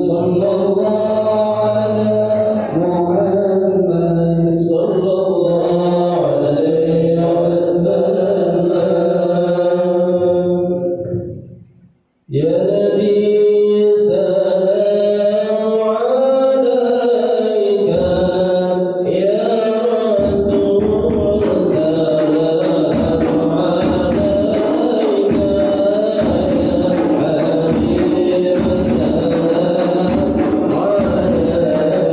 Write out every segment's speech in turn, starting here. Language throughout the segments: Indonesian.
صلى الله على محمد صلى الله عليه وسلم يا نبي سلام عليك يا رسول سلام عليك يا حبيب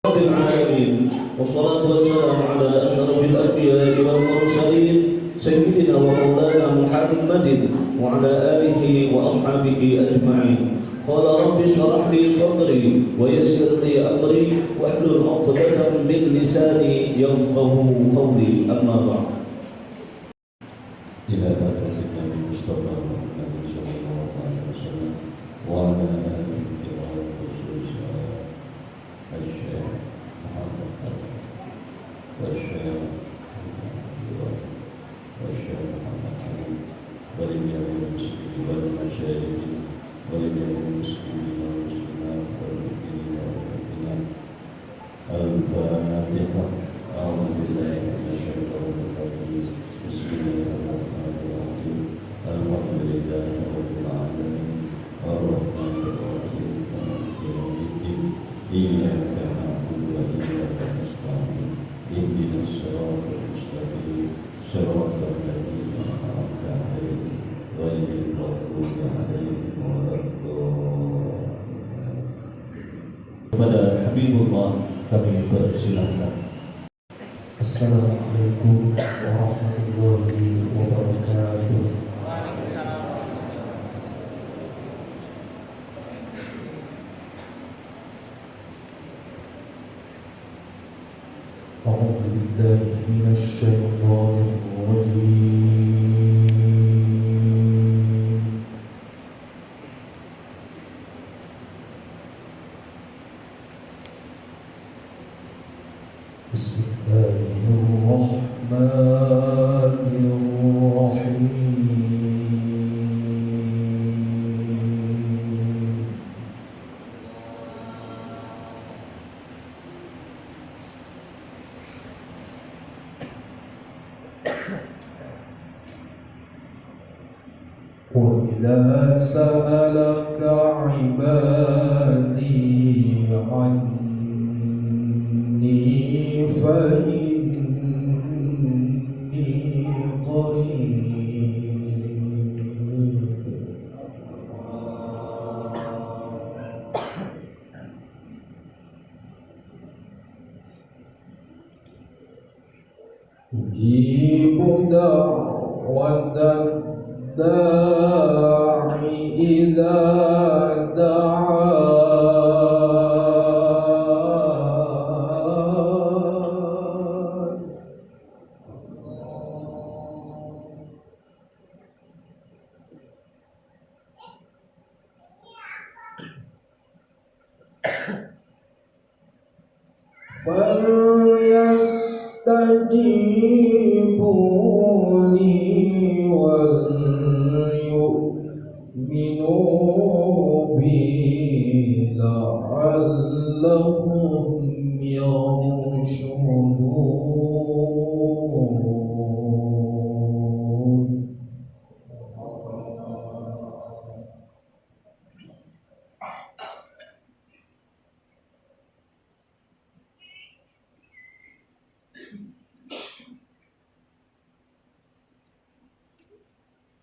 سلام عليك والصلاة والسلام على أشرف الأنبياء والمرسلين سيدنا ومولانا محمد وعلى آله وأصحابه أجمعين. قال رب اشرح لي صدري ويسر لي أمري واحلل عقدة من لساني يفقه قولي. أما بعد. إلى هذا سيدنا المصطفى محمد صلى الله عليه وسلم وعلى آله وخصوص الشيخ محمد والشيخ محمد علي ولجميع المسلمين والمشايخ ولجميع المسلمين والمسلمات والمؤمنين والمؤمنات. الفاتحة. أعوذ بالله من الشيطان الرجيم. بسم الله الرحمن الرحيم. الحمد لله رب العالمين الرحمن الرحيم مالك يوم الدين. إياك نعبد وإياك نستعين. اهدنا الصراط المستقيم صراط الذين أنعمت عليهم غير المغضوب عليهم ولا الضالين. Kepada Habibullah kami persilahkan. Assalamualaikum warahmatullahi wabarakatuh. A'udzu billahi minasy syaithanir rajim. Bismillahirrahmanirrahim. Wa idza sa'alaka 'ibadi 'anni fa inni qarib ujibu da'watad da'i idza da'an فليستجيبوا لي وليؤمنوا بي لعلهم يرشدون.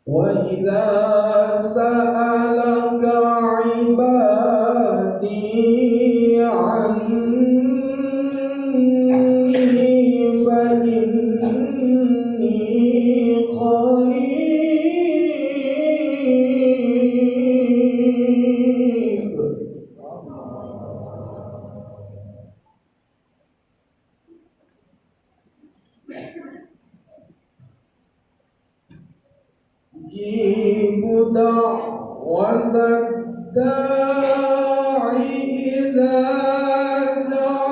وإذا سألك عبادي عني فإني قريب أجيب دعوة الداعي إذا دعان.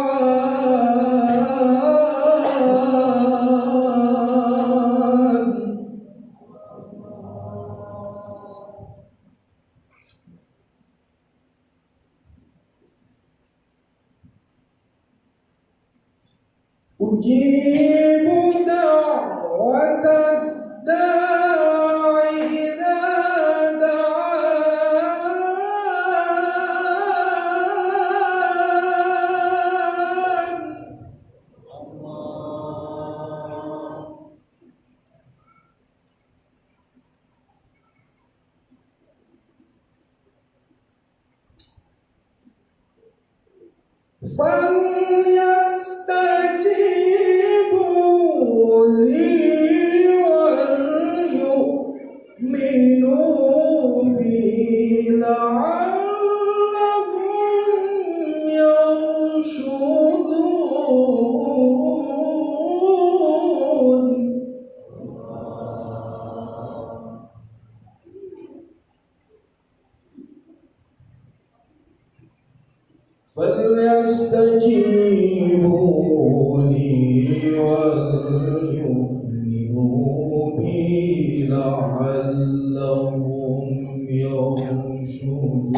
أجيب دعوة الداعي إذا دعان. فليستجيبوا لي وليؤمنوا بي لعلهم يرشدون. فليستجيبوا لي وليؤمنوا بي لعلهم يرشدون.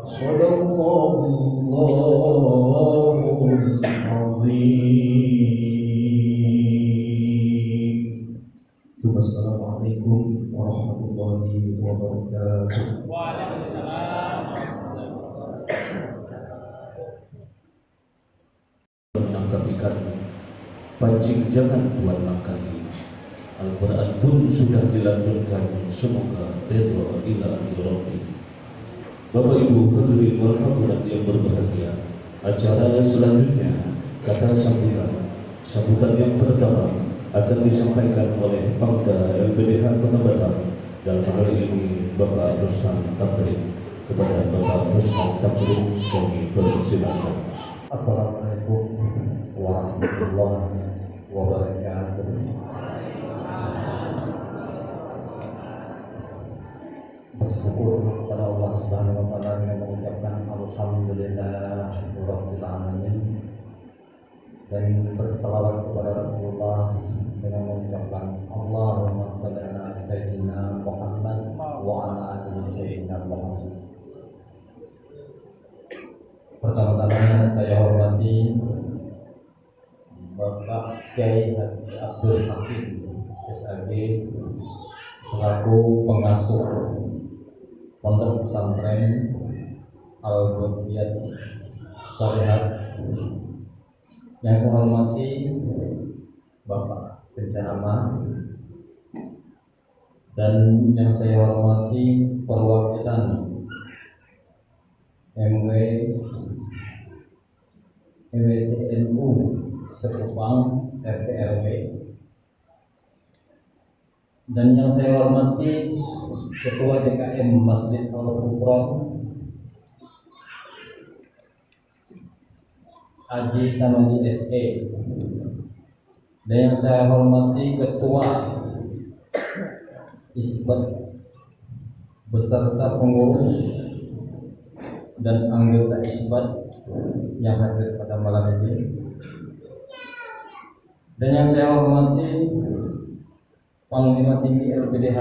صدق الله العظيم. Wassalamualaikum warahmatullahi wabarakatuh. Menangkap ikan, pancing jangan buat langkahi. Al-Quran pun sudah dilantunkan, semoga ridho ilahi rabbi. Bapak Ibu hadirin wal hadirat yang berbahagia, acara selanjutnya kata sambutan yang pertama akan disampaikan oleh Pangda LBDH Kota Batam, dalam hal ini Bapak Ruslan Tabrik. Kepada Bapak Ruslan Tabrik kami persilakan. Assalamualaikum warahmatullahi wabarakatuh. Bersyukur kepada Allah Subhanahu wa taala dengan mengucapkan alhamdulillahirabbil alamin, dan berselawat kepada Rasulullah dengan mengucapkan Allahumma shalli ala sayyidina Muhammad wa ala ali sayyidina Muhammad. Pertama-tama saya hormati Bapak Kiai Haji Abdul Hakim SAG selaku pengasuh Pondok Pesantren Al-Baqiyat Shalihat. Yang saya hormati Bapak penceramah, dan yang saya hormati perwakilan MWCNU Sekupang RT RW, dan yang saya hormati Ketua DKM Masjid Al-Furqan Haji Tamani SE, dan yang saya hormati Ketua Isbat beserta pengurus dan anggota Isbat yang hadir pada malam ini, dan yang saya hormati Panglima Tinggi LPDH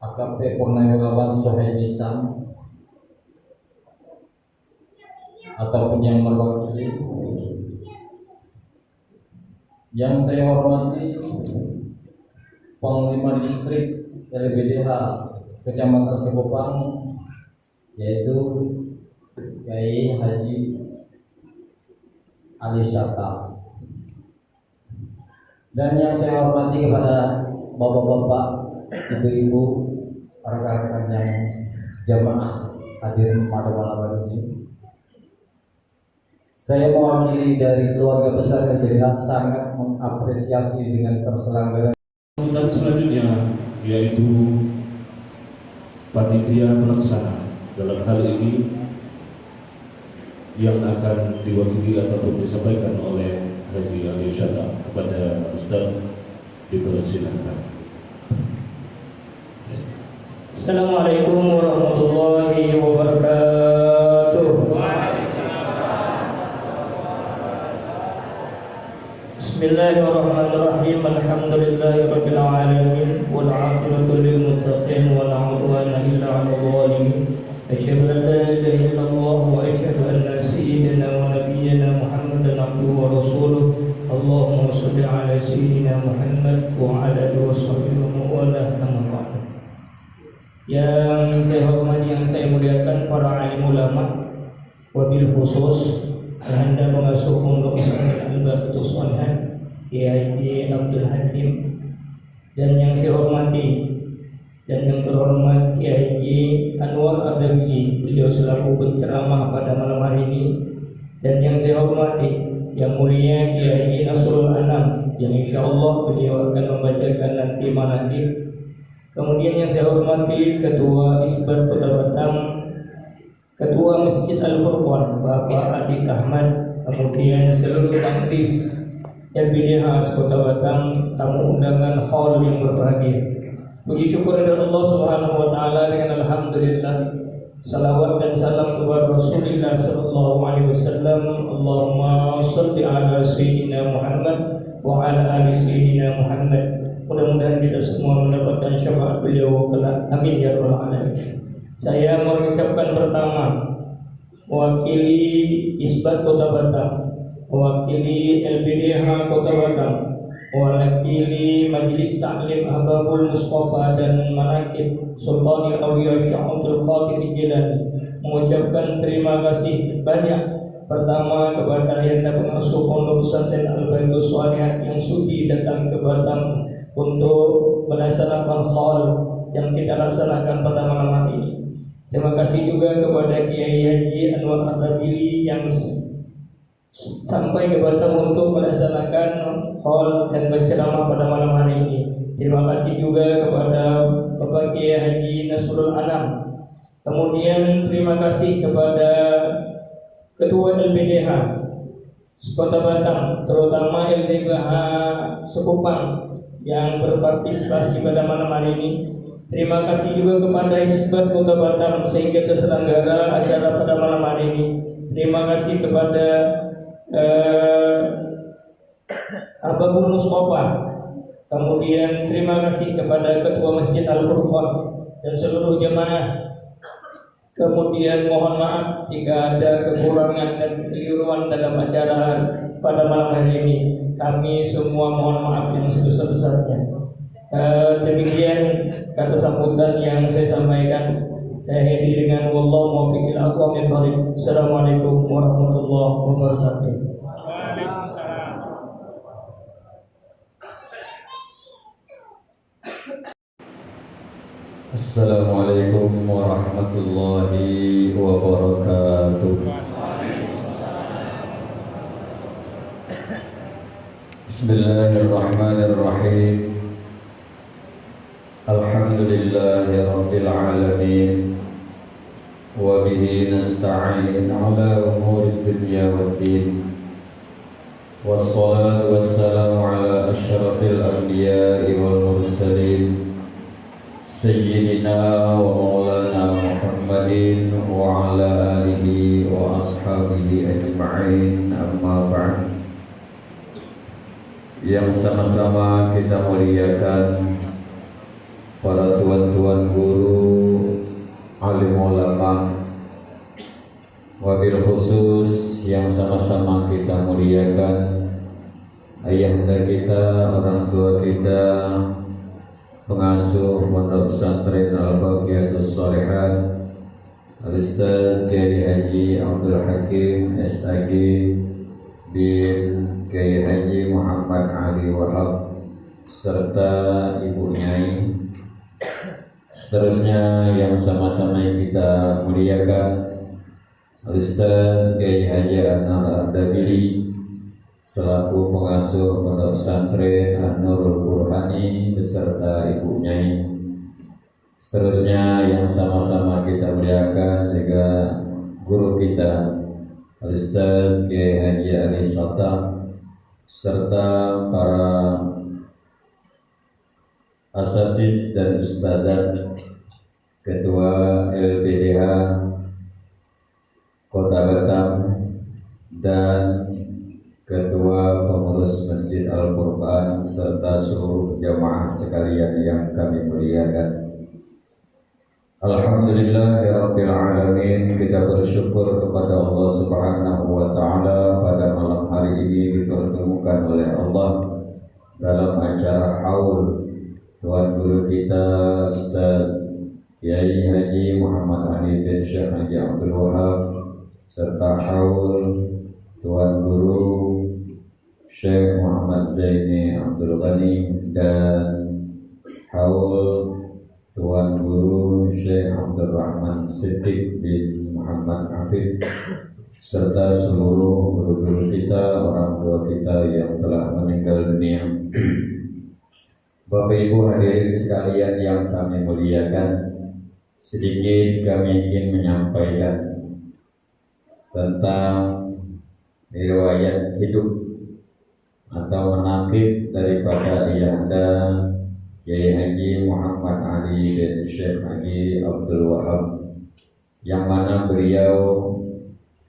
AKP Purnawirawan Sohaili Sam, ataupun yang mewakili. Yang saya hormati Panglima Distrik LPDH Kecamatan Sekupang, yaitu Kiai Haji Ali Syata. Dan yang saya hormati kepada bapak-bapak, ibu-ibu, rekan-rekan yang jamaah hadir pada malam ini. Saya mewakili dari keluarga besar LPDH sangat mengapresiasi dengan terselenggaranya. Dan selanjutnya yaitu panitia pelaksana dalam hal ini yang akan diwakili ataupun disampaikan oleh Haji Ali Syata. Kepada Ustaz dipersilakan. Assalamualaikum warahmatullahi wabarakatuh. Bismillahirrahmanirrahim. Alhamdulillahirabbil alamin wal 'aqibatu lil muttaqin wa la 'udwana illa 'alal zalimin. Asyhadu an la ilaha illallah wa asyhadu anna sayyidina wa nabiyyana Muhammadan abduhu wa rasuluh. Allahumma shalli ala sayyidina Muhammad wa ala alihi washabihi wa wala amma ba'd. Yang saya hormati, yang saya muliakan para alim ulama, wabil khusus yang hendak mengasuh pondok pesantren Al-Baqiyah Shalihin Kiai Haji Abdul Hakim, dan yang saya hormati dan yang terhormat Kiai Haji Anwar Adawi, beliau selaku penceramah pada malam hari ini, dan yang saya hormati yang mulia Kiai Haji Nasrul Anam yang insyaallah beliau akan membacakan nanti manaqib. Kemudian yang saya hormati Ketua Isbat Kota Batam, Ketua Masjid Al-Furqan Bapak Adik Ahmad, kemudian seluruh takdis LPDH Kota Batam, tamu undangan hall yang berbahagia. Puji syukur kepada Allah Subhanahu wa taala dengan alhamdulillah. Salawat dan salam kepada Rasulullah sallallahu alaihi wasallam. Allahumma shalli ala sayyidina Muhammad wa ala ali sayyidina Muhammad. Mudah-mudahan kita semua mendapatkan syafaat beliau kelak. Amin ya rabbal alamin. Saya mengucapkan pertama mewakili Isbat Kota Batam, mewakili LPDH Kota Batam, mewakili Majelis Ta'lim Ahbabul Mustafa dan Manaqib Sultanil Awliya Syekh Abdul Qadir Jilani, mengucapkan terima kasih banyak pertama kepada yang pengasuh Pondok Pesantren Al-Baqiyah Shalihin yang sudi datang ke Batam untuk melaksanakan hal yang kita laksanakan pada malam hari ini. Terima kasih juga kepada Kiai Haji Anwar Adawi yang sampai ke Batam untuk melaksanakan hal dan berceramah pada malam hari ini. Terima kasih juga kepada Bapak Kiai Haji Nasrul Anam. Kemudian terima kasih kepada Ketua LPDH Kota Batam, terutama LPDH Sekupang yang berpartisipasi pada malam hari ini. Terima kasih juga kepada Isbat Kota Batam sehingga terselenggara acara pada malam hari ini. Terima kasih kepada Ababul Mustafa. Kemudian terima kasih kepada Ketua Masjid Al-Furqan dan seluruh jemaah. Kemudian mohon maaf jika ada kekurangan dan kekeliruan dalam acara pada malam hari ini. Kami semua mohon maaf yang sebesar-besarnya. Demikian kata sambutan yang saya sampaikan. Saya akhiri dengan wallahu muwaffiq ila aqwamit thoriq. Assalamualaikum warahmatullahi wabarakatuh. Assalamualaikum warahmatullahi wabarakatuh. Bismillahirrahmanirrahim. Alhamdulillahi rabbil alamin. Wa bihi nasta'in ala umuri dunya waddin. Wassalatu wassalamu ala asyrafil anbiya'i wal mursalin Sayyidina wa maulana Muhammadin wa ala alihi وأصحابه أجمعين أما بعد. Yang sama-sama kita muliakan para tuan-tuan guru, alim ulama, wabil khusus yang sama-sama kita muliakan ayahanda kita, orang tua kita, pengasuh pondok pesantren Al-Baqiyatus Shalihat, Al-Ustaz Kiai Haji Abdul Hakim SAG bin Kiai Haji Muhammad Ali Wahab serta Ibu Nyai, seterusnya yang sama-sama kita muliakan Al-Ustaz Kiai Haji Anar Ardabili selaku pengasuh pondok pesantren An-Nurul Burhani beserta Ibu Nyai, seterusnya yang sama-sama kita muliakan juga guru kita Al-Ustaz Kiai Haji Ali Sata serta para asatiz dan ustadzat, ketua LPDH Kota Batam dan ketua pengurus Masjid Al-Qur'an serta seluruh jamaah sekalian yang kami muliakan. Alhamdulillahirabbil alamin, kita bersyukur kepada Allah Subhanahu wa taala pada malam hari ini dipertemukan oleh Allah dalam acara haul tuan guru kita Ustaz Kiai Haji Muhammad Ali bin Syekh Haji Abdul Wahab serta haul tuan guru Syekh Muhammad Zaini Abdul Ghani dan haul tuan guru Syekh Abdul Rahman Siddiq bin Muhammad Hafid serta seluruh guru-guru kita, orang tua kita yang telah meninggal dunia. Bapak Ibu hadirin sekalian yang kami muliakan, sedikit kami ingin menyampaikan tentang riwayat hidup atau menakib daripada ayahanda Kiai Haji Muhammad Ali bin Syekh Haji Abdul Wahab, yang mana beliau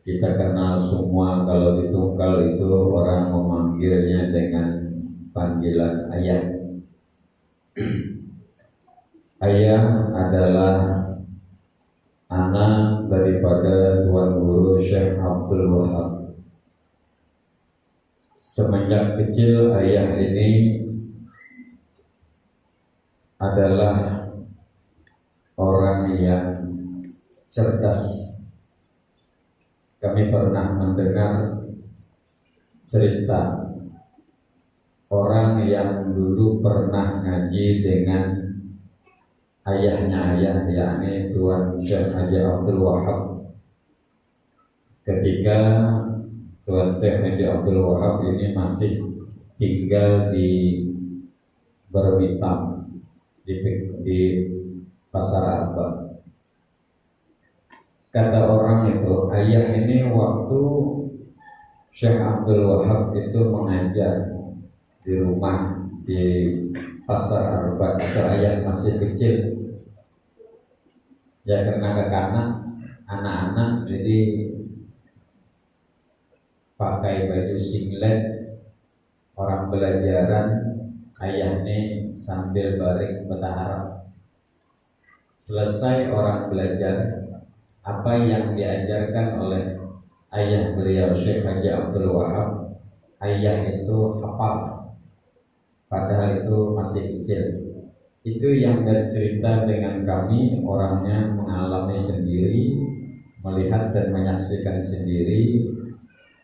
kita kenal semua. Kalau di Tungkal itu orang memanggilnya dengan panggilan ayah. Ayah adalah anak daripada Tuan Guru Syekh Abdul Wahab. Semenjak kecil ayah ini adalah orang yang cerdas. Kami pernah mendengar cerita orang yang dulu pernah ngaji dengan ayahnya ayah, yakni Tuan Syekh Haji Abdul Wahab. Ketika Tuan Syekh Haji Abdul Wahab ini masih tinggal di Berbitam di Pasar Arba. Kata orang itu, ayah ini waktu Syekh Abdul Wahab itu mengajar di rumah di Pasar Arba, ayah masih kecil. Ya karena kekanak anak-anak jadi pakai baju singlet, orang belajaran, ayah ini sambil baring berharap. Selesai orang belajar, apa yang diajarkan oleh ayah beliau Syekh Haji Abdul Wahab, ayah itu hafal, padahal itu masih kecil. Itu yang bercerita dengan kami, orangnya mengalami sendiri, melihat dan menyaksikan sendiri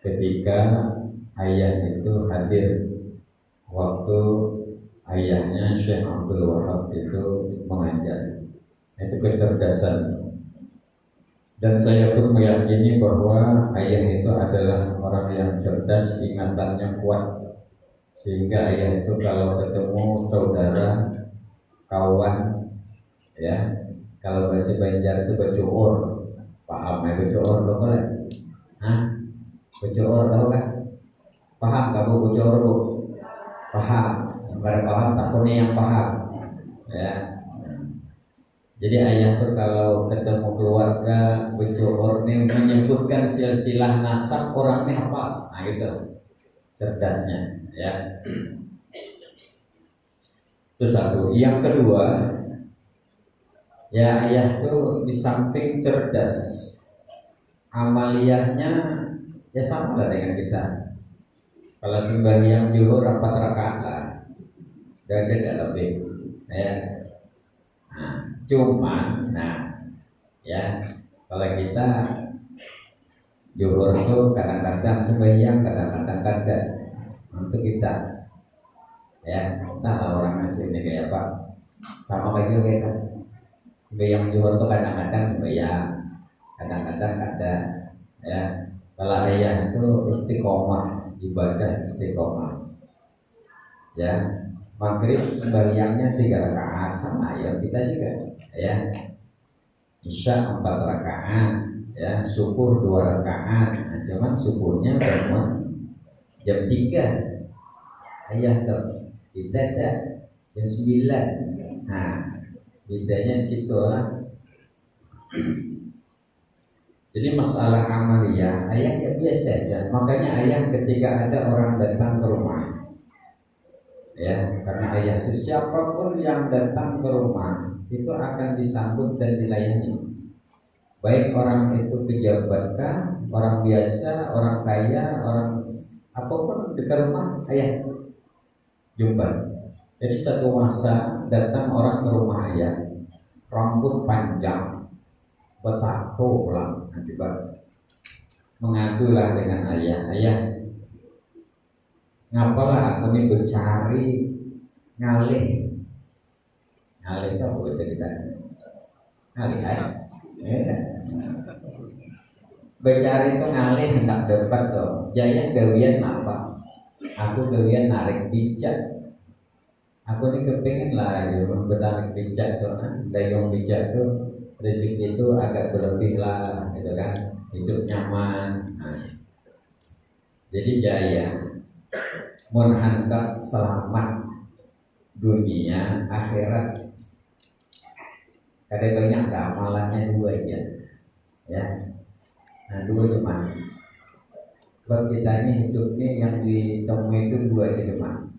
ketika ayah itu hadir waktu ayahnya Syekh Abdul Wahab itu mengajar. Itu kecerdasan. Dan saya pun meyakini bahwa ayah itu adalah orang yang cerdas, ingatannya kuat, sehingga ayah itu kalau ketemu saudara, kawan, ya, kalau bahasa Banjar itu becuor, paham ya becuor dong boleh? Hah? Becuor tahu kan? Paham kamu becuor bu? Paham. Yang pada paham takutnya yang paham, ya. Jadi ayah tuh kalau ketemu keluarga berjohor nih menyebutkan silsilah nasab orangnya apa, nah gitu cerdasnya ya. Itu satu. Yang kedua, ya ayah tuh di samping cerdas, amaliyahnya ya sama lah dengan kita. Kalau sembahyang zuhur 4 rakaat lah, gak ada lebih ya. Cuman, ya kalau kita zuhur tuh kadang-kadang sembahyang, kadang-kadang kagak. Untuk kita, ya, entah orang asing ini kayak apa, sama kayak gitu kayak sembahyang zuhur tuh kadang-kadang sembahyang, kadang-kadang kagak. Ya, kalau ayah itu istiqomah, ibadah istiqomah. Ya, maghrib sembahyangnya 3 rakaat sama ayah kita juga. Ya, isya 4 rakaat, ya, syukur 2 rakaat. Nah, cuman syukurnya cuma jam 3 ayah tuh, kita ada jam 9. Nah, bedanya di situ lah. Jadi masalah amaliyah ayah ya biasa aja. Makanya ayah ketika ada orang datang ke rumah, ya, karena ayah itu siapapun yang datang ke rumah itu akan disambut dan dilayani, baik orang itu pejabat kah, orang biasa, orang kaya, orang apapun di rumah ayah jumpa. Jadi satu masa datang orang ke rumah ayah, rambut panjang, bertato pulang, coba mengadulah dengan ayah, ngapalah aku ini bercari ngalih itu apa bisa kita ngalih bercari itu ngalih hendak dapat tuh. Jaya gawian apa? Aku gawian narik bijak. Aku ini kepingin lah bertarik bijak tuh, dayung bijak tuh rezeki itu agak berlebih lah, gitu kan, hidup nyaman. Jadi jaya menghantar selamat dunia akhirat. Ada banyak amalannya 2 aja, ya. Nah 2 cuma. Buat kita ini hidupnya yang ditemui itu 2 aja cuma.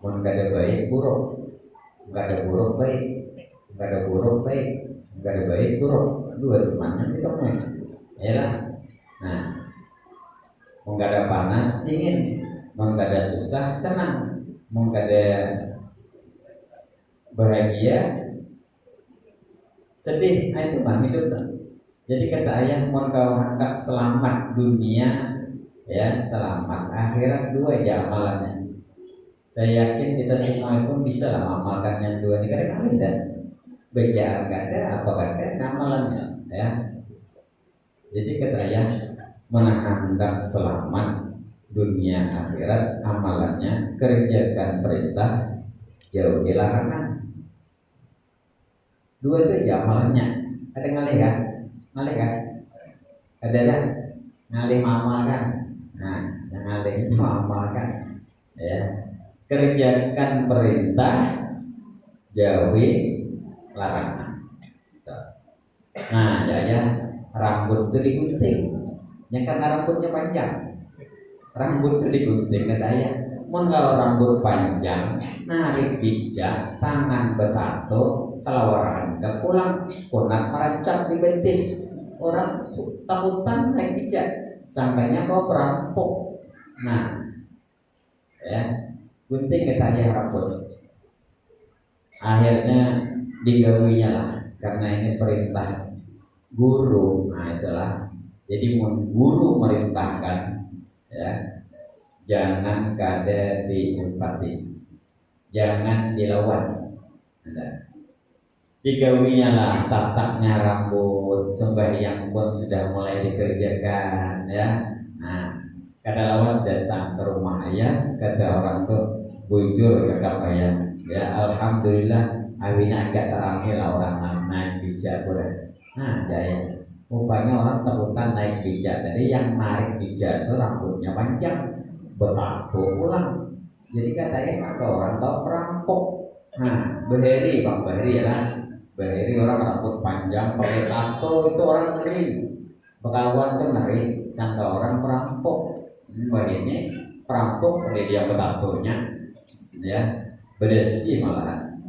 Mau nggak ada baik buruk, nggak ada buruk baik, nggak ada buruk baik, nggak ada baik buruk, 2 cuma yang ditemui, ya lah. Nah, mau nggak ada panas dingin, mau nggak ada susah senang, mau nggak ada bahagia sedih, itu mah hidup. Jadi kata ayah, mau kau angkat selamat dunia, ya, selamat akhirat 2 aja amalannya. Saya yakin kita semua itu bisa lah mengamalkan yang 2 ini. Kadang-kadang dan bacaan gak ada, apa kata amalannya, ya. Jadi kata ayah, menghendak selamat dunia akhirat amalannya, kerjakan perintah, jauhi larangan. 2 itu aja amalannya. Ada ngalih kan? Ngalih kan? Ada kan? Ngalih mengamalkan. Nah, yang ngalih itu mengamalkan. Ya, kerjakan perintah, jauhi larangan. Nah, jaya rambut itu digunting. Yang karena rambutnya panjang, rambut itu digunting. Kata ayah, mau kalau rambut panjang, narik bijak, tangan bertato, salawaran, gak pulang, kunat meracap di betis. Orang takutan naik bijak, sangkanya kau perampok. Nah, ya, gunting kata ayah rambut. Akhirnya digawinya lah, karena ini perintah guru. Nah itulah. Jadi guru merintahkan, ya, jangan kada diumpati, jangan dilawan. Digawinya lah tataknya rambut, sembahyang pun sudah mulai dikerjakan, ya. Nah, kada lawas datang ke rumah ayah, kata orang tuh bujur kata ayah, ya alhamdulillah awina agak terakhir orang naik bijak boleh. Nah jaya rupanya orang takutan naik bijak. Jadi yang narik bijak itu rambutnya panjang, bertato pulang. Jadi katanya satu orang tahu perampok. Nah, Baheri, Bang Baheri ya lah. Berdiri orang rambut panjang pakai tato itu orang ngeri. Bekawan tuh ngeri, sangka orang perampok. Wah ini perampok oleh dia bertatonya, ya beresi malahan.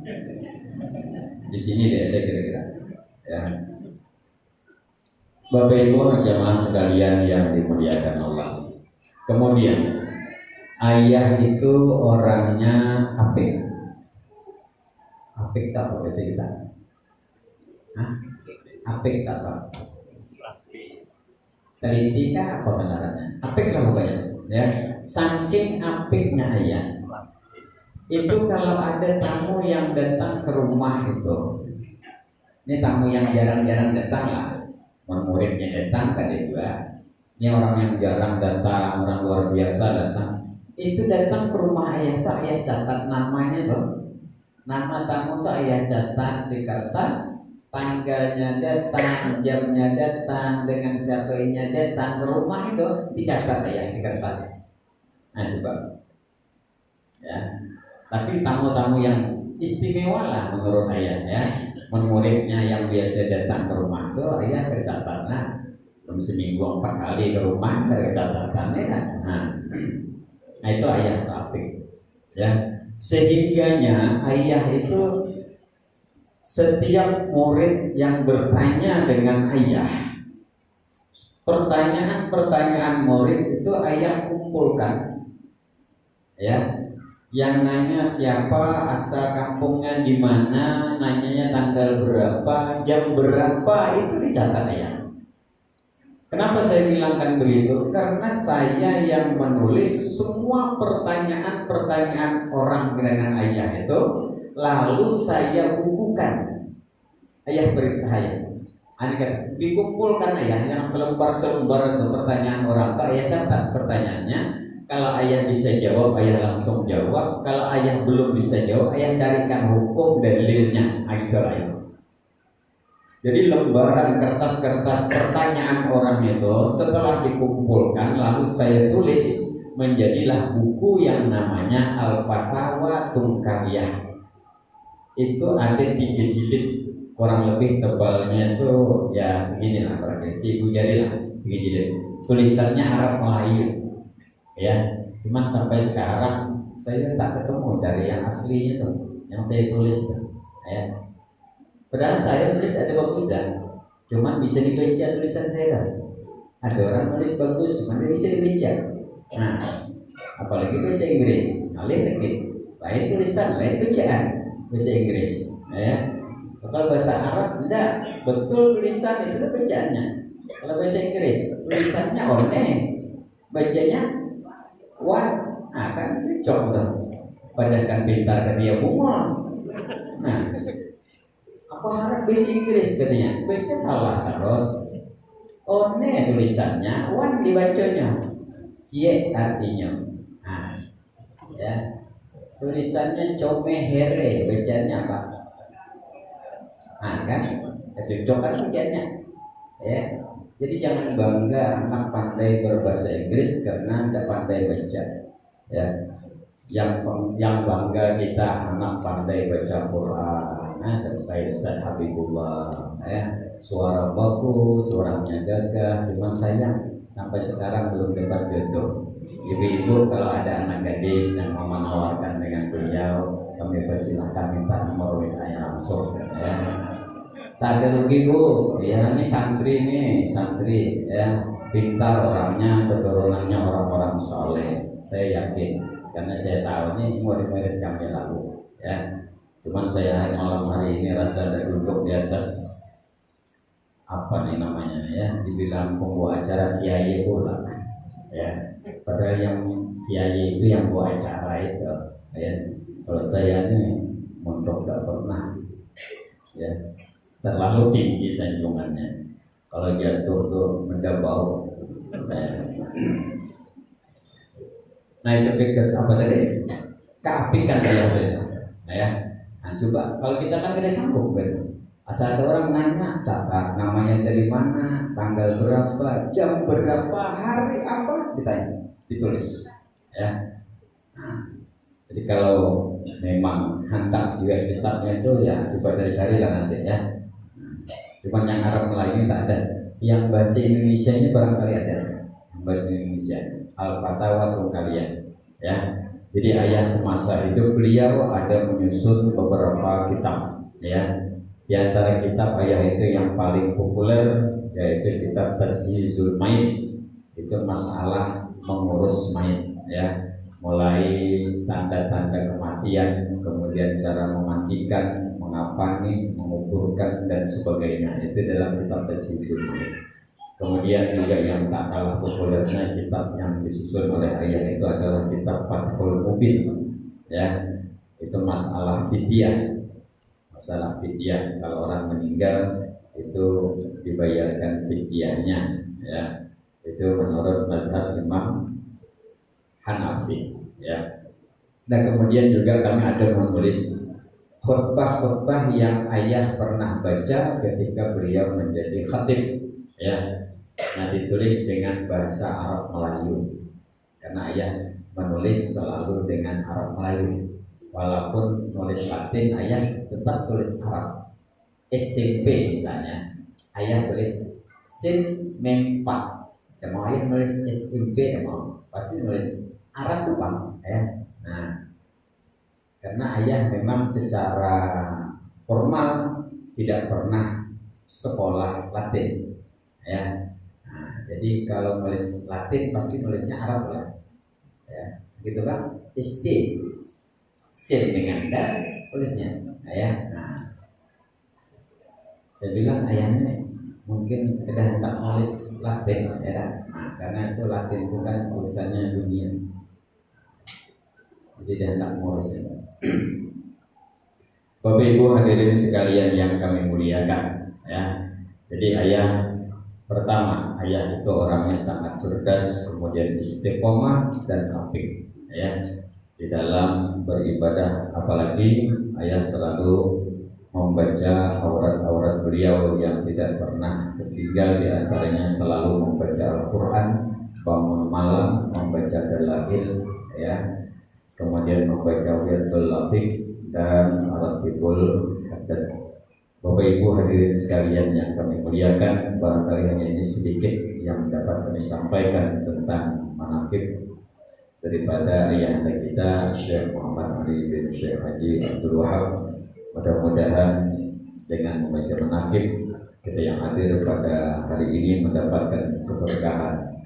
Di sini dia ada kira-kira, ya. Bapak Ibu jamaah sekalian yang dimuliakan Allah. Kemudian ayah itu orangnya apik. Apik tak apa sih kita? Hah? Apik tak apa? Teliti kah apa benarannya? Apik lah pokoknya, ya. Saking apiknya ayah. Itu kalau ada tamu yang datang ke rumah itu, ini tamu yang jarang-jarang datang lah. Muridnya datang tadi juga. Ini orang yang jarang datang, orang luar biasa datang. Itu datang ke rumah ayah tuh ayah catat namanya tuh. Nama tamu tuh ayah catat di kertas, tanggalnya datang, jamnya datang, dengan siapanya datang ke rumah itu dicatat ayah di kertas. Nah coba, ya. Tapi tamu-tamu yang istimewa lah menurut ayah, ya. Muridnya yang biasa datang ke rumah itu ayah tercatat. Nah, seminggu 4 kali ke rumah tercatatannya. Nah itu ayah apik, ya. Sehingganya ayah itu setiap murid yang bertanya dengan ayah, pertanyaan murid itu ayah kumpulkan, ya. Yang nanya siapa, asal kampungnya di mana, nanyanya tanggal berapa, jam berapa, itu dicatat ayah. Kenapa saya bilangkan begitu? Karena saya yang menulis semua pertanyaan-pertanyaan orang dengan ayah itu, lalu saya bukukan. Ayah beritahu ayah, dikumpulkan ayah yang selembar-selembar itu pertanyaan orang. Kalau ayah catat pertanyaannya, kalau ayah bisa jawab, ayah langsung jawab. Kalau ayah belum bisa jawab, ayah carikan hukum dalilnya. Gitu ayah. Jadi lembaran kertas-kertas pertanyaan orang itu setelah dikumpulkan lalu saya tulis menjadilah buku yang namanya Al-Fatawa Tungkariyah. Itu ada 3 jilid, kurang lebih tebalnya itu ya segini lah, berarti 1000 jari lah, 3 jilid. Tulisannya Arab Melayu, ya. Cuman sampai sekarang saya tak ketemu dari yang aslinya tuh, yang saya tulis tuh, ya. Padahal saya tulis ada bagus dah, cuman bisa dibaca tulisan saya dah. Ada orang tulis bagus, cuman dia bisa dibaca. Nah, apalagi bahasa Inggris, kalian dikit, lain tulisan, lain bacaan bahasa Inggris, ya. Kalau bahasa Arab tidak betul tulisan itu bacaannya. Kalau bahasa Inggris tulisannya one, bacanya one. Nah kan cocok dong. Padahal kan pintar kan dia bungol. Nah, apa harap bahasa Inggris katanya, baca salah terus. One tulisannya, one dibacanya, cie artinya. Nah, ya. Tulisannya comehere, bacanya apa? Nah kan, cocok kan bacanya, ya. Jadi jangan bangga anak pandai berbahasa Inggris karena tidak pandai baca, ya. Yang bangga kita anak pandai baca Quran. Nah, seperti Ustaz Habibullah, ya. Suara bagus, suaranya gagah, cuman sayang sampai sekarang belum dapat jodoh. Ibu-ibu kalau ada anak gadis yang mau menawarkan dengan beliau, kami persilahkan minta nomor WA-nya langsung, ya. Tak ada rugi bu, ya ini santri ya, pintar orangnya, keturunannya orang-orang soleh, saya yakin, karena saya tahu ini murid-murid kami lalu, ya. Cuman saya malam hari ini rasa ada duduk di atas apa nih namanya, ya, dibilang pembawa acara kiai pula, ya. Padahal yang kiai itu yang bawa acara itu, ya. Kalau saya ini mondok gak pernah, ya. Terlalu tinggi sanjungannya. Kalau jatuh tuh mendabau. Nah itu picture apa tadi? Keapikan ya. Nah ya. Nah coba kalau kita kan tidak sanggup gitu. Asal ada orang nanya, catat namanya dari mana, tanggal berapa, jam berapa, hari apa, ditanya, ditulis. Ya. Nah, jadi Jadi kalau memang hantar juga kitabnya itu ya coba cari-cari lah nanti ya. Cuman yang Arab Melayu tak ada. Yang bahasa Indonesia ini barangkali ada. Bahasa Indonesia Al-Fatawa kalian ya. Jadi ayah semasa hidup beliau ada menyusun beberapa kitab ya. Di antara kitab ayah itu yang paling populer yaitu kitab Tazhizul Mayit. Itu masalah mengurus mayit ya. Mulai tanda-tanda kematian, kemudian cara memandikan, mengapani, menguburkan dan sebagainya. Itu dalam kitab Tazhizul Mayit. Kemudian juga yang tak kalah populernya kitab yang disusun oleh ayah itu adalah kitab Fathul Mubin ya. Itu masalah fidyah. Masalah fidyah, kalau orang meninggal itu dibayarkan fidyahnya ya. Itu menurut mazhab Imam Hanafi ya. Dan kemudian juga kami ada menulis khutbah-khutbah yang ayah pernah baca ketika beliau menjadi khatib ya. Nah, ditulis dengan bahasa Arab Melayu karena ayah menulis selalu dengan Arab Melayu. Walaupun nulis Latin, ayah tetap tulis Arab. SMP misalnya, ayah tulis sin mempat. Mau ayah nulis SMP, mau pasti nulis Arab tuh Pak ya. Nah, karena ayah memang secara formal tidak pernah sekolah Latin ya. Nah, jadi kalau nulis Latin pasti nulisnya Arab lah ya, gitu kan. SD sin dengan dan tulisnya ya. Nah, saya bilang ayahnya mungkin sudah tak nulis Latin ya. Nah, karena itu Latin itu kan urusannya dunia, jadi dia tak ngurusnya. Bapak Ibu hadirin sekalian yang kami muliakan ya. Jadi ayah pertama, ayah itu orangnya sangat cerdas, kemudian istiqomah dan apik ya di dalam beribadah. Apalagi ayah selalu membaca aurat-aurat beliau yang tidak pernah tertinggal, di antaranya selalu membaca Al-Quran, bangun malam membaca dalail ya, kemudian membaca wirdul lapik dan aratibul haddad. Bapak Ibu hadirin sekalian yang kami muliakan, barangkali hanya ini sedikit yang dapat kami sampaikan tentang manaqib daripada ayahanda kita Syekh Muhammad Ali bin Syekh Haji Abdul Wahab. Mudah-mudahan dengan membaca manaqib kita yang hadir pada hari ini mendapatkan keberkahan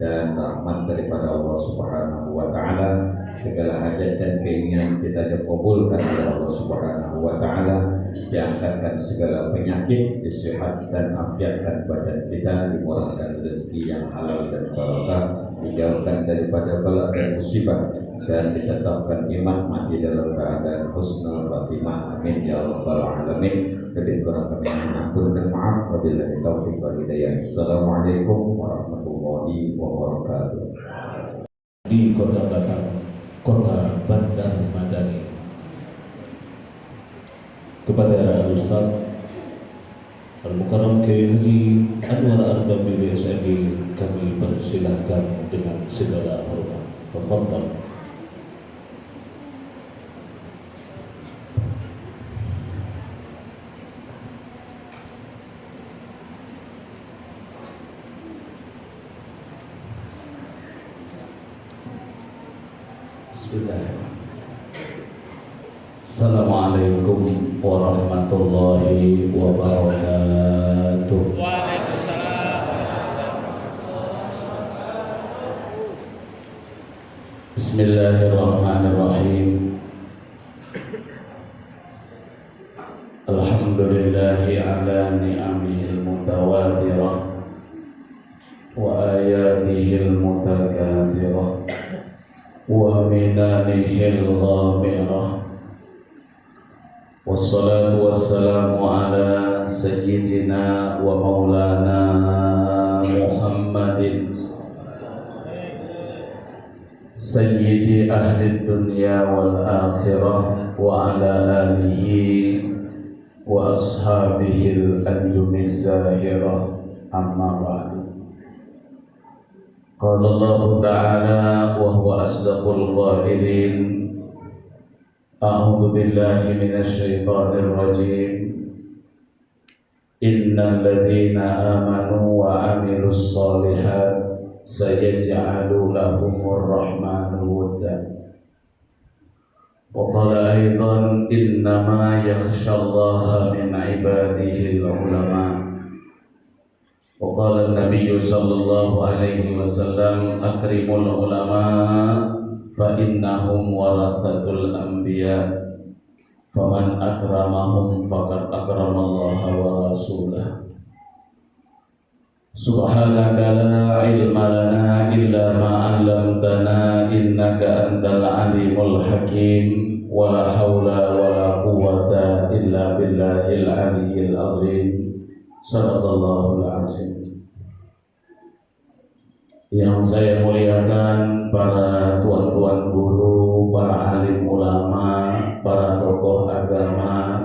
dan rahmat daripada Allah Subhanahu wa taala. Segala hajat dan keinginan kita dikabulkan oleh Allah Subhanahu wa taala, diangkatkan segala penyakit, disehatkan, afiatkan badan kita, dimurahkan rezeki yang halal dan barakah, dijauhkan daripada bala dan musibah, dan ditetapkan iman mati dalam keadaan husnul khatimah. Amin ya rabbal alamin. Lebih kurang kami mengatur dan maaf. Wabillahi taufiq wal hidayah. Assalamualaikum warahmatullahi wabarakatuh. Di Kota Batam, Kota Bandar Madani, kepada Ustaz Al-Mukarram Kiai Haji Anwar Ardabi BSMB kami persilahkan dengan segala hormat. Tafadhal. Assalamualaikum warahmatullahi wabarakatuh. Bismillahirrahmanirrahim. Alhamdulillahi ala ni'amihil mutawatirah wa ayatihil mutakathirah wa minanihil ghamirah. Wassalatu wassalamu ala sayyidina wa maulana Muhammadin sayyidi ahli dunya wal akhirah wa ala alihi wa ashabihi al-anjumiz zahirah. Amma ba'du. Qala Allah ta'ala wa huwa asdaqul qailin أعوذ بالله من الشيطان الرجيم إن الذين آمنوا وعملوا الصالحات سيجعل لهم الرحمن ودا. وقال أيضا إنما يخشى الله من عباده العلماء. وقال النبي صلى الله عليه وسلم أكرموا العلماء فإنهم ورثة الأنبياء فمن أكرمهم فقد أكرم الله ورسوله. سبحانك لا علم لنا إلا ما علمتنا إنك أنت العليم الحكيم ولا حول ولا قوة إلا بالله العلي العظيم. صدق الله العظيم. Yang saya muliakan para tuan-tuan guru, para alim ulama, para tokoh agama,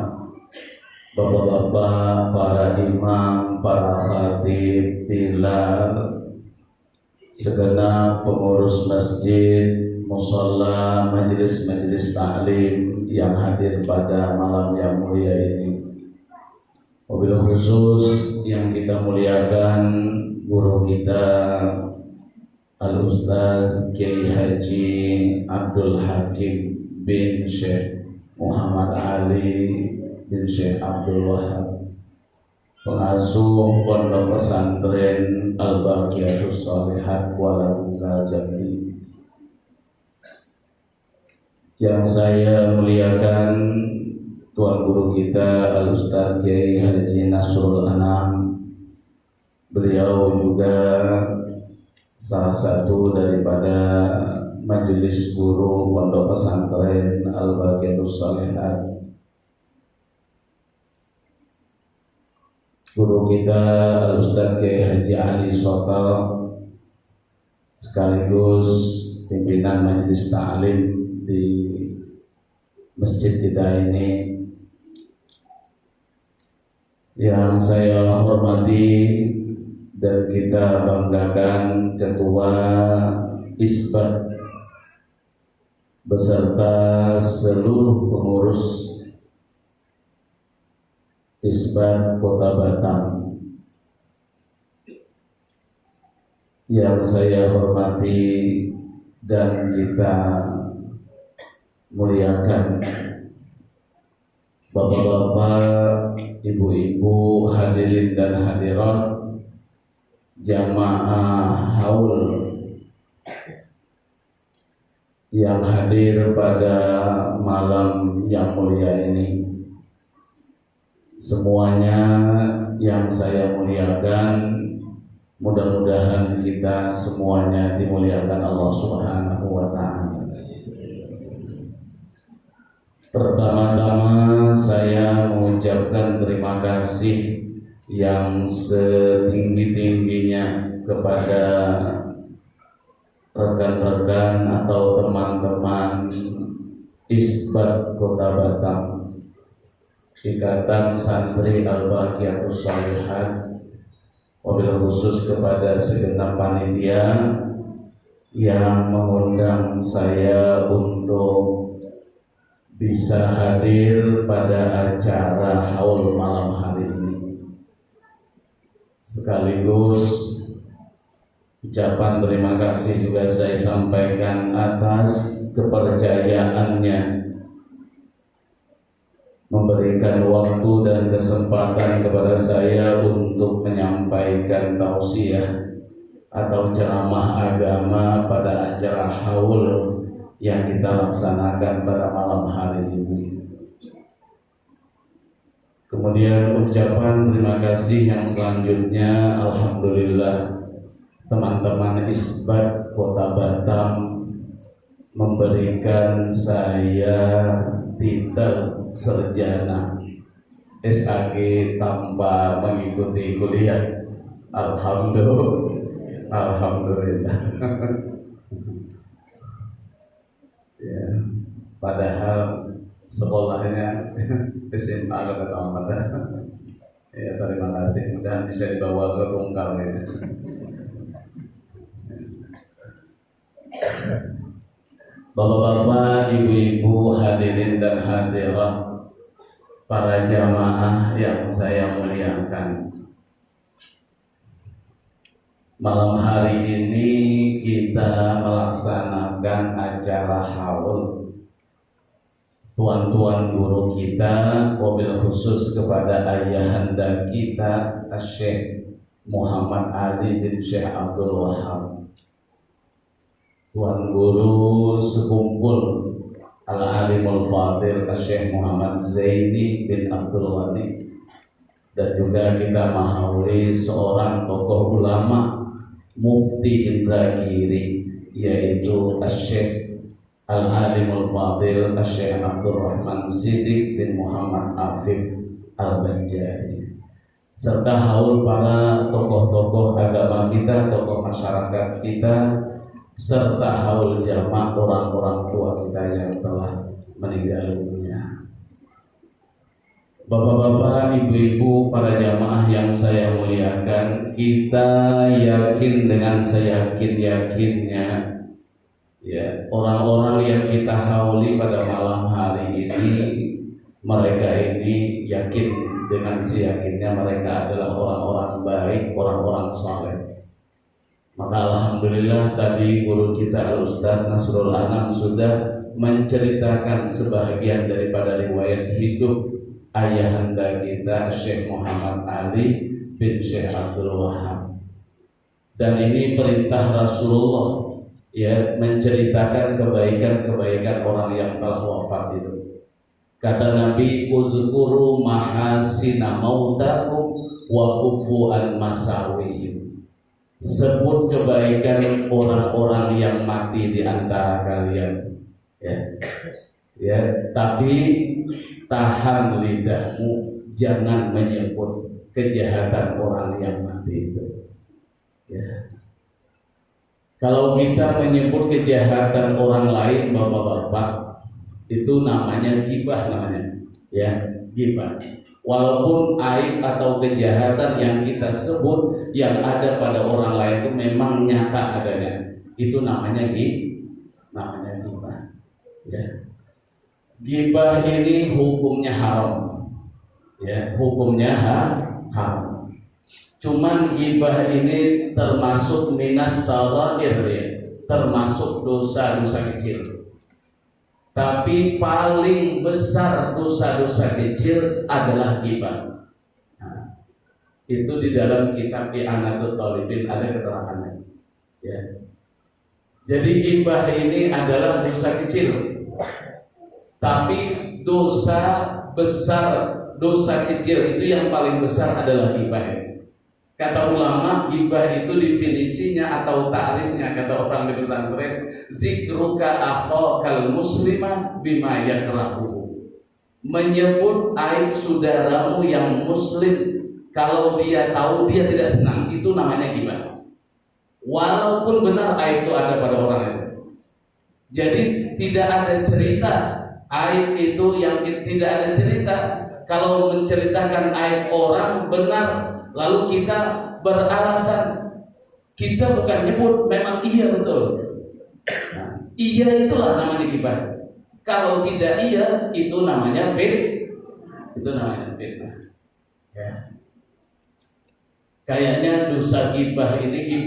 bapak-bapak, para imam, para khatib, pilar, segenap pengurus masjid, mushola, majelis-majelis taklim yang hadir pada malam yang mulia ini. Wabil khusus yang kita muliakan guru kita Al-Ustaz Kiai Haji Abdul Hakim bin Syekh Muhammad Ali bin Syekh Abdul Wahab, pengasuh Pondok Pesantren Al-Baqiyatus Shalihat Kuala Tunggal Jambi. Yang saya muliakan Tuan Guru kita Al-Ustaz Kiai Haji Nasrul Anam. Beliau juga salah satu daripada majelis guru Pondok Pesantren Al-Baqiyatus Shalihat. Guru kita Al-Ustaz Kiai Haji Ali Sokal, sekaligus pimpinan majelis ta'lim di masjid kita ini. Yang saya hormati dan kita banggakan Ketua Isbat beserta seluruh pengurus Isbat Kota Batam. Yang saya hormati dan kita muliakan bapak-bapak, ibu-ibu, hadirin dan hadirat, jamaah haul yang hadir pada malam yang mulia ini. Semuanya yang saya muliakan, mudah-mudahan kita semuanya dimuliakan Allah Subhanahu wa Ta'ala. Pertama-tama saya mengucapkan terima kasih yang setinggi-tingginya kepada rekan-rekan atau teman-teman Isbat Kota Batam, Ikatan Santri Al-Baqiyatus Shalihat, wabil khusus kepada segenap panitia yang mengundang saya untuk bisa hadir pada acara haul malam hari ini. Sekaligus ucapan terima kasih juga saya sampaikan atas kepercayaannya memberikan waktu dan kesempatan kepada saya untuk menyampaikan tausiah atau ceramah agama pada acara haul yang kita laksanakan pada malam hari ini. Kemudian ucapan terima kasih yang selanjutnya, alhamdulillah teman-teman Isbat Kota Batam memberikan saya titel sarjana SAG tanpa mengikuti kuliah. Alhamdulillah. Ya, padahal sekolahnya SMA kata Muhammad. Ya, terima kasih. Mudah bisa dibawa ke Tungkal ya. Bapak-bapak, ibu-ibu, hadirin dan hadirat, para jamaah yang saya muliakan. Malam hari ini kita melaksanakan acara haul tuan-tuan guru kita, wabil khusus kepada ayahanda kita Syekh Muhammad Ali bin Syekh Abdul Wahab. Tuan guru sekumpul Al-Alimul Fadil Syekh Muhammad Zaini bin Abdul Ghani, dan juga kita mahauli seorang tokoh ulama Mufti Indragiri, yaitu Syekh Al-Alimul Fadil Syekh Abdul Rahman Siddiq bin Muhammad Afif Al-Banjari, serta haul para tokoh-tokoh agama kita, tokoh masyarakat kita, serta haul jamaah orang-orang tua kita yang telah meninggal dunia. Bapak-bapak, ibu-ibu, para jamaah yang saya muliakan, kita yakin dengan seyakin-yakinnya ya, orang-orang yang kita hauli pada malam hari ini, mereka ini yakin dengan seyakinnya mereka adalah orang-orang baik, orang-orang saleh. Maka alhamdulillah tadi guru kita Al-Ustaz Nasrul Anam sudah menceritakan sebahagian daripada riwayat hidup ayahanda kita Syekh Muhammad Ali bin Syekh Abdul Wahab. Dan ini perintah Rasulullah ya, menceritakan kebaikan-kebaikan orang yang telah wafat itu. Kata Nabi, uzkuru mahasina mautakum wa kufu an masawihim. Sebut kebaikan orang-orang yang mati di antara kalian ya, tapi tahan lidahmu, jangan menyebut kejahatan orang yang mati itu ya. Kalau kita menyebut kejahatan orang lain, bapak-bapak, itu namanya ghibah namanya ya, ghibah. Walaupun aib atau kejahatan yang kita sebut yang ada pada orang lain itu memang nyata adanya, itu namanya ghibah ya. Ghibah ini hukumnya haram ya, hukumnya haram. Cuman ghibah ini termasuk minas shaghair ya, termasuk dosa-dosa kecil. Tapi paling besar dosa-dosa kecil adalah ghibah. Nah, itu di dalam kitab I'anatul Talibin ada keterangannya ya. Jadi ghibah ini adalah dosa kecil, tapi dosa besar, dosa kecil itu yang paling besar adalah ghibah. Kata ulama, ghibah itu definisinya atau ta'rifnya, kata orang di pesantren, zikruka akhakal muslimah bima yakrahu. Menyebut aib saudaramu yang muslim kalau dia tahu dia tidak senang, itu namanya ghibah. Walaupun benar aib itu ada pada orang itu. Jadi tidak ada cerita aib itu yang tidak ada cerita. Kalau menceritakan aib orang benar, lalu kita beralasan, kita bukan nyebut, memang iya betul. Nah, iya itulah namanya ghibah. Kalau tidak iya, itu namanya fitnah. Ya. Kayaknya dosa ghibah ini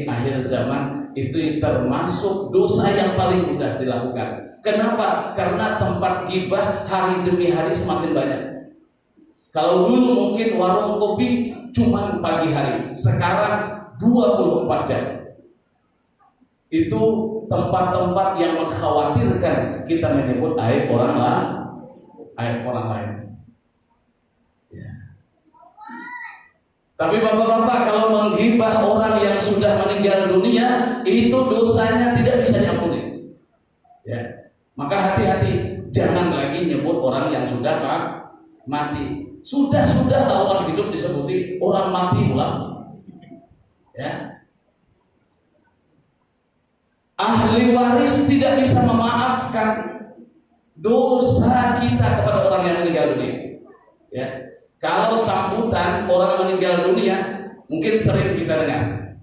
akhir zaman itu termasuk dosa yang paling mudah dilakukan. Kenapa? Karena tempat ghibah hari demi hari semakin banyak. Kalau dulu mungkin warung kopi cuma pagi hari, sekarang 24 jam. Itu tempat-tempat yang mengkhawatirkan kita menyebut aib orang lain. Ya. Tapi bapak-bapak, kalau menghibah orang yang sudah meninggal dunia, itu dosanya tidak bisa diampuni. Ya. Maka hati-hati, jangan lagi nyebut orang yang sudah mati. Sudah orang hidup disebuti, orang mati pula. Ya. Ahli waris tidak bisa memaafkan dosa kita kepada orang yang meninggal dunia. Ya. Kalau sambutan orang meninggal dunia, mungkin sering kita dengar.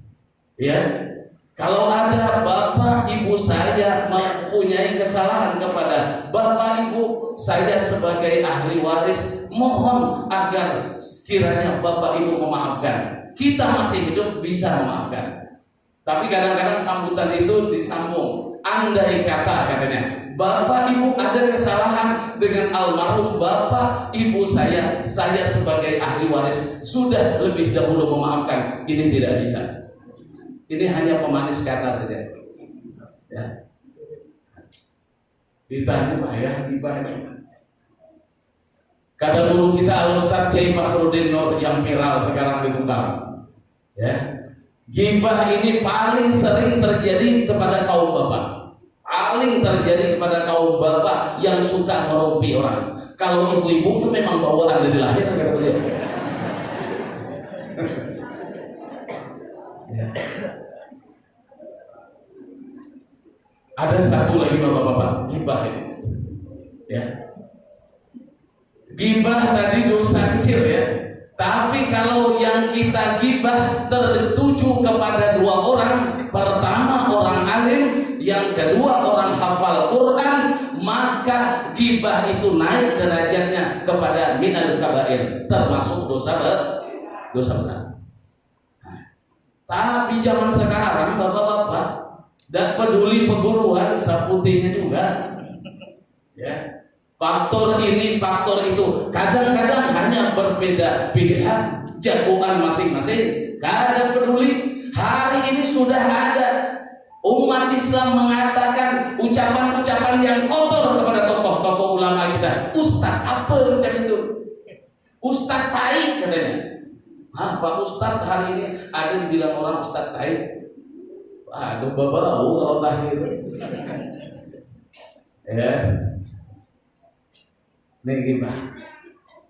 Ya. Kalau ada bapak ibu saya mempunyai kesalahan kepada bapak ibu saya sebagai ahli waris, mohon agar kiranya bapak ibu memaafkan. Kita masih hidup bisa memaafkan. Tapi kadang-kadang sambutan itu disambung. Andai kata katanya, bapak ibu ada kesalahan dengan almarhum bapak ibu saya sebagai ahli waris sudah lebih dahulu memaafkan. Ini tidak bisa. Ini hanya pemanis kata saja. Ya. Kita ini payah gibah. Kata guru kita Al-Ustaz Kiai Fakhruddin Nur yang viral sekarang di Tuntang. Ya. Gibah ini paling sering terjadi kepada kaum bapak. Paling terjadi kepada kaum bapak yang suka merumpi orang. Kalau ibu-ibu itu memang bawaan dari lahir kata beliau. Ya. Ada satu lagi bapak-bapak, gibah ini. Ya. Gibah tadi dosa kecil ya. Tapi kalau yang kita gibah tertuju kepada dua orang, pertama orang alim, yang kedua orang hafal Quran, maka gibah itu naik derajatnya kepada minal kabair, termasuk dosa besar. Tapi zaman sekarang bapak-bapak dan peduli peguruan saputinya juga, ya. Faktor ini, faktor itu, kadang-kadang hanya berbeda pilihan, jagoan masing-masing. Kadang peduli. Hari ini sudah ada umat Islam mengatakan ucapan-ucapan yang kotor kepada tokoh-tokoh ulama kita. Ustaz apa macam itu? Ustaz tai katanya. Pak Ustaz hari ini ada dibilang orang Ustaz tai. Aduh bau kalau lahir. Ya. Ini gibah.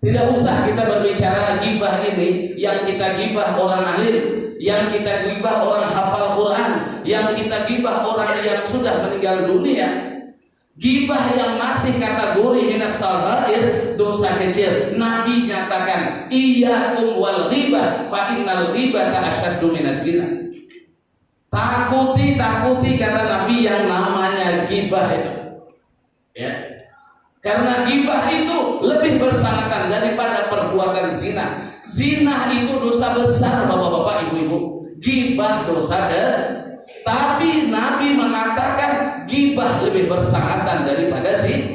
Tidak usah kita berbicara gibah ini. Yang kita gibah orang alim, yang kita gibah orang hafal Quran, yang kita gibah orang yang sudah meninggal dunia. Gibah yang masih kategori minas saghair, dosa kecil. Nabi nyatakan, iyyakum wal ghibah fa innal ghibata asyaddu minas zina. Takuti kata Nabi yang namanya gibah itu. Ya. Karena gibah itu lebih bersangkutan daripada perbuatan zina. Zina itu dosa besar bapak-bapak, ibu-ibu. Gibah dosa tapi Nabi mengatakan gibah lebih bersangkutan daripada zina.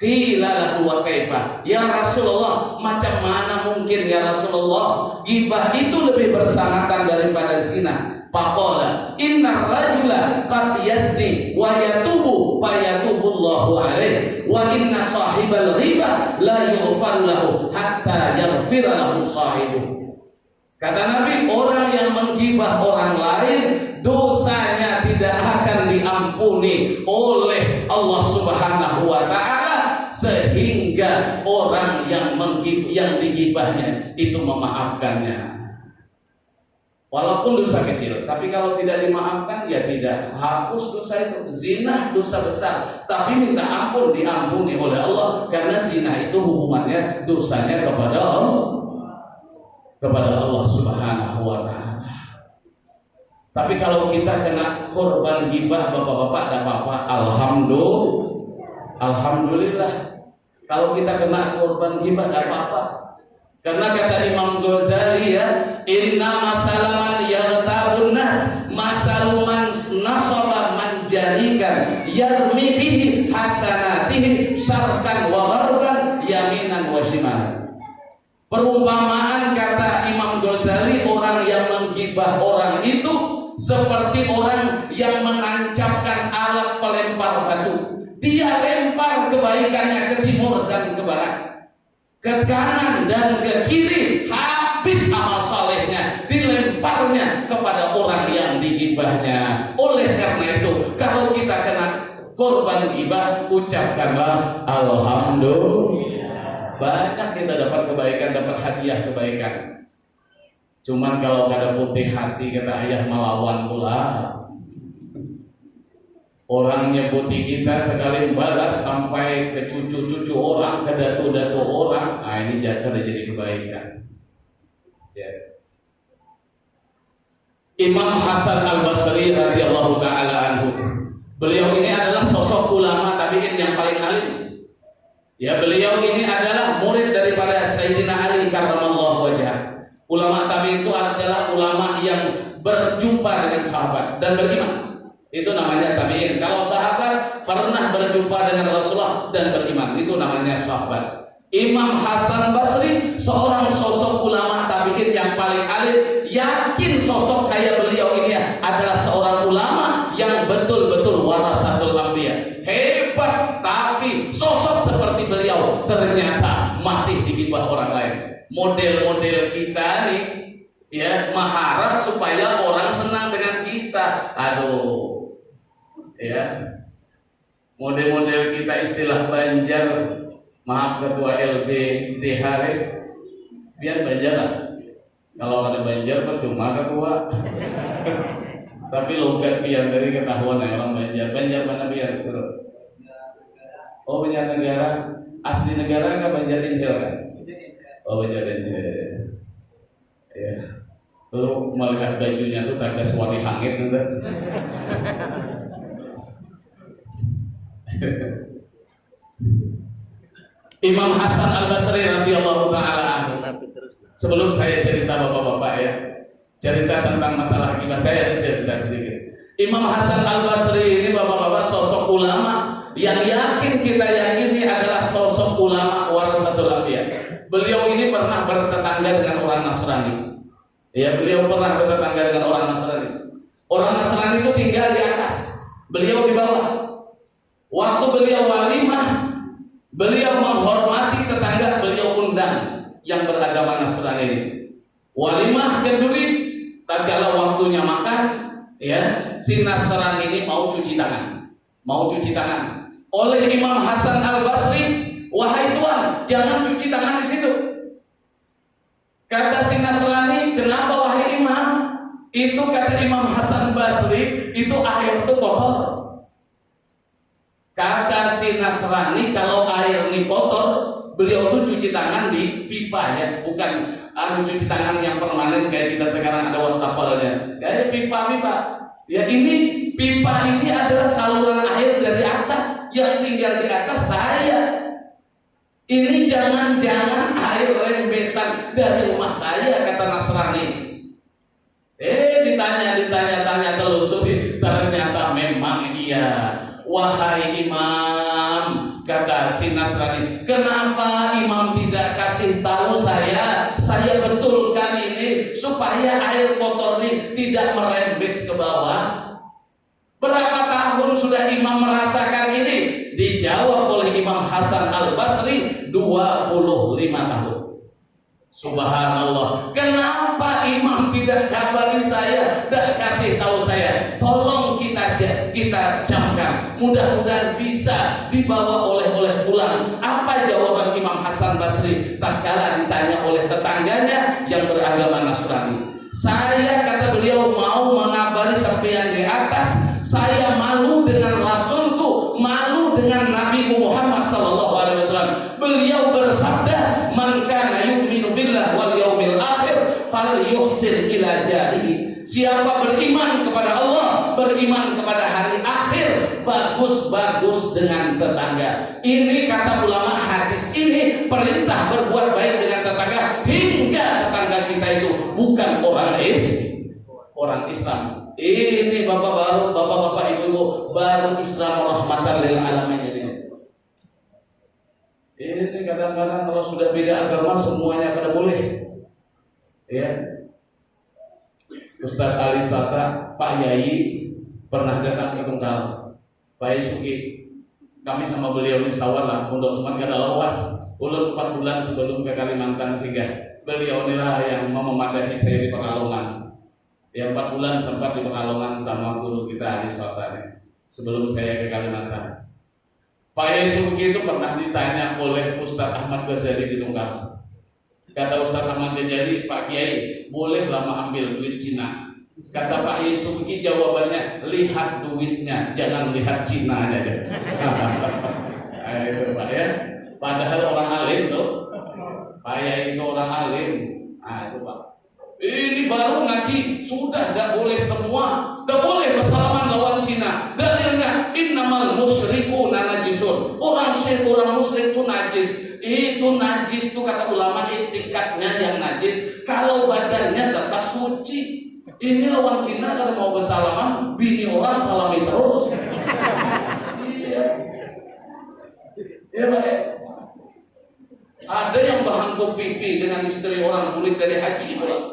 Qila lahu wa kaifa? Ya Rasulullah, macam mana mungkin ya Rasulullah? Gibah itu lebih bersangkutan daripada zina. Faqala innar rajula qad yazni wa yatubu fa yatubullahu alaihi wa inna sahibal ghibah la yughfar lahu hatta yaghfira lahu sahibu. Kata Nabi, orang yang menggibah orang lain dosanya tidak akan diampuni oleh Allah Subhanahu wa taala sehingga orang yang digibahnya itu memaafkannya. Walaupun dosa kecil, tapi kalau tidak dimaafkan ya tidak hapus dosa itu. Zina dosa besar, tapi minta ampun diampuni oleh Allah karena zina itu hubungannya dosanya kepada Allah Subhanahu wa taala. Tapi kalau kita kena korban gibah bapak-bapak tidak apa-apa, alhamdulillah. Kalau kita kena korban gibah tidak apa-apa. Karena kata Imam Ghazali ya, inna masalaman yaghtabun nas masaluman nasaba manjarikan yarmi bihi hasanatihi syarkan wa gharban yaminan wa shimalan. Perumpamaan kata Imam Ghazali, orang yang menggibah orang itu seperti orang yang menancapkan alat pelempar batu. Dia lempar kebaikannya ke timur dan ke barat, ke kanan dan ke kiri, habis amal salehnya dilemparnya kepada orang yang digibahnya. Oleh karena itu, kalau kita kena korban gibah, ucapkanlah alhamdulillah. Banyak kita dapat kebaikan, dapat hadiah kebaikan. Cuman kalau kada putih hati, kata ayah, melawan pula. Orang nyebuti kita sekali balas sampai ke cucu-cucu orang, ke datu-datu orang. Ini jadi kebaikan. Ya. Imam Hasan Al-Basri radhiyallahu taala anhu. Beliau ini adalah sosok ulama tabi'in yang paling alim. Ya, beliau ini adalah murid daripada Sayyidina Ali karramallahu wajhah. Ulama tabi'in itu adalah ulama yang berjumpa dengan sahabat dan beriman. Itu namanya tabi'in. Kalau sahabat pernah berjumpa dengan Rasulullah dan beriman, itu namanya sahabat. Imam Hasan Basri seorang sosok ulama tabi'in yang paling alim. Yakin sosok kayak beliau ini adalah seorang ulama yang betul-betul warasatul anbiya. Hebat, tapi sosok seperti beliau ternyata masih digibah orang lain. Model-model kita nih, ya, mengharap supaya orang senang dengan kita. Aduh, ya, model-model kita istilah Banjar, maaf ketua LBDH, biar Banjar lah. Kalau ada Banjar percuma ketua. Tapi logat pian dari ketahuan orang Banjar. Banjar mana pian? Oh, Banjar negara. Asli negara kan Banjar Inhil kan? Oh, Banjar Inhil. Ya. Tuh melihat bajunya tuh tanda suami hangit gitu. Imam Hasan Al-Basri radhiyallahu taala anhu. Sebelum saya cerita bapak-bapak ya, cerita tentang masalah akibat, saya ada cerita sedikit. Imam Hasan Al-Basri ini bapak-bapak sosok ulama yang yakin kita yakini adalah sosok ulama warasatul anbiya. Beliau ini pernah bertetangga dengan orang Nasrani. Ya, beliau pernah bertetangga dengan orang Nasrani. Orang Nasrani itu tinggal di atas, beliau di bawah. Waktu beliau walimah, beliau menghormati tetangga, beliau undang yang beragama Nasrani ini. Walimah keduri, tatkala waktunya makan, ya, si Nasrani ini mau cuci tangan. Oleh Imam Hasan Al-Basri, wahai Tuhan, jangan cuci tangan di situ. Kata si Nasrani, kenapa wahai Imam? Itu kata Imam Hasan Basri, itu air itu kotor. Kata si Nasrani, kalau air ini kotor, beliau tuh cuci tangan di pipa ya, bukan cuci tangan yang permanen kayak kita sekarang ada wastafelnya. Kayak pipa. Ya, ini pipa ini adalah saluran air dari atas, yang tinggal di atas saya. Ini jangan-jangan air rembesan dari rumah saya, kata Nasrani. Ditanya telusuri, ternyata memang iya. Wahai Imam, kata si Nasrani, kenapa Imam tidak kasih tahu saya betulkan ini supaya air kotor ini tidak merembes ke bawah? Berapa tahun sudah Imam merasakan ini? Dijawab oleh Imam Hasan Al-Basri, 25 tahun. Subhanallah, kenapa Imam tidak kabari saya dan kasih tahu saya? Tolong kita camkan, mudah-mudahan bisa dibawa oleh pulang. Apa jawaban Imam Hasan Basri tatkala ditanya oleh tetangganya yang beragama Nasrani? Saya, kata beliau, mau mengabari sampeyan di atas, saya malu dengan Rasulku, malu dengan Nabi Muhammad SAW. Beliau bersabda, man kana yu'minu billah wal yaumil akhir falyuhsin ila jarihi. Siapa beriman kepada Allah, beriman kepada hari akhir, bagus-bagus dengan tetangga. Ini kata ulama hadis ini perintah berbuat baik dengan tetangga hingga tetangga kita itu bukan orang Islam. Ini bapak-bapak, ibu-ibu baru Islam rahmatan lil alamin ini. Ini kadang-kadang kalau sudah beda agama semuanya pada boleh. Ya. Ustadz Ali Sata, Pak Yai pernah datang ke Tunggal. Pak Yai Suki, kami sama beliau ini sawar lah, untuk cuma kada lawas. Ulun 4 bulan sebelum ke Kalimantan singgah. Beliau inilah yang memadahi saya di Pekalongan. Ya, 4 bulan sempat di Pekalongan sama guru kita Ali Sata sebelum saya ke Kalimantan. Pak Yai Suki itu pernah ditanya oleh Ustadz Ahmad Ghazali di Tunggal. Kata Ustadz Ahmad Ghazali, Pak Kiai, boleh lama ambil duit Cina. Kata Pak Yai Suki, jawabannya, lihat duitnya, jangan lihat Cina aja. Itu Pak ya. Padahal orang alim tuh. Pak Yai itu orang alim. Itu Pak. Ini Ini baru ngaji, sudah tidak boleh semua, tidak boleh bersalaman lawan Cina. Dalilnya innamal musyrikuna najisun. Orang musyrik itu najis. Itu najis itu kata ulama etikatnya yang najis. Kalau badannya tetap suci. Ini lawan Cina kalau mau bersalaman, bini orang salami terus. Iya. Iya baik. Ada yang bahangkuk pipi dengan istri orang kulit dari haji pula.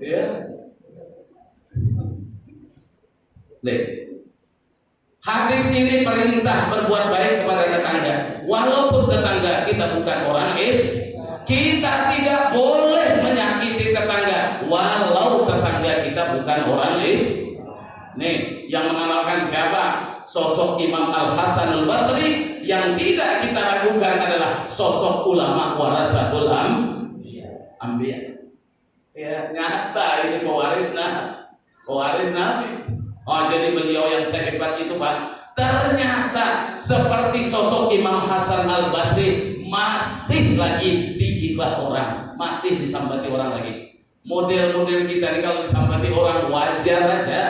Ya. Lihat. Hadis ini perintah berbuat baik kepada tetangga. Walaupun tetangga kita bukan orang kita tidak boleh menyakiti tetangga walau tetangga kita bukan orang Nih, yang mengamalkan siapa? Sosok Imam Al-Hasan Al-Basri yang tidak kita ragukan adalah sosok ulama warasatul anbiya. Ya, nyata ini pewaris Nabi. Oh, jadi beliau yang sehebat itu, Pak. Ternyata seperti sosok Imam Hasan Al-Basri masih lagi digibah orang, masih disambati orang lagi. Model-model kita ini kalau disambati orang wajar aja.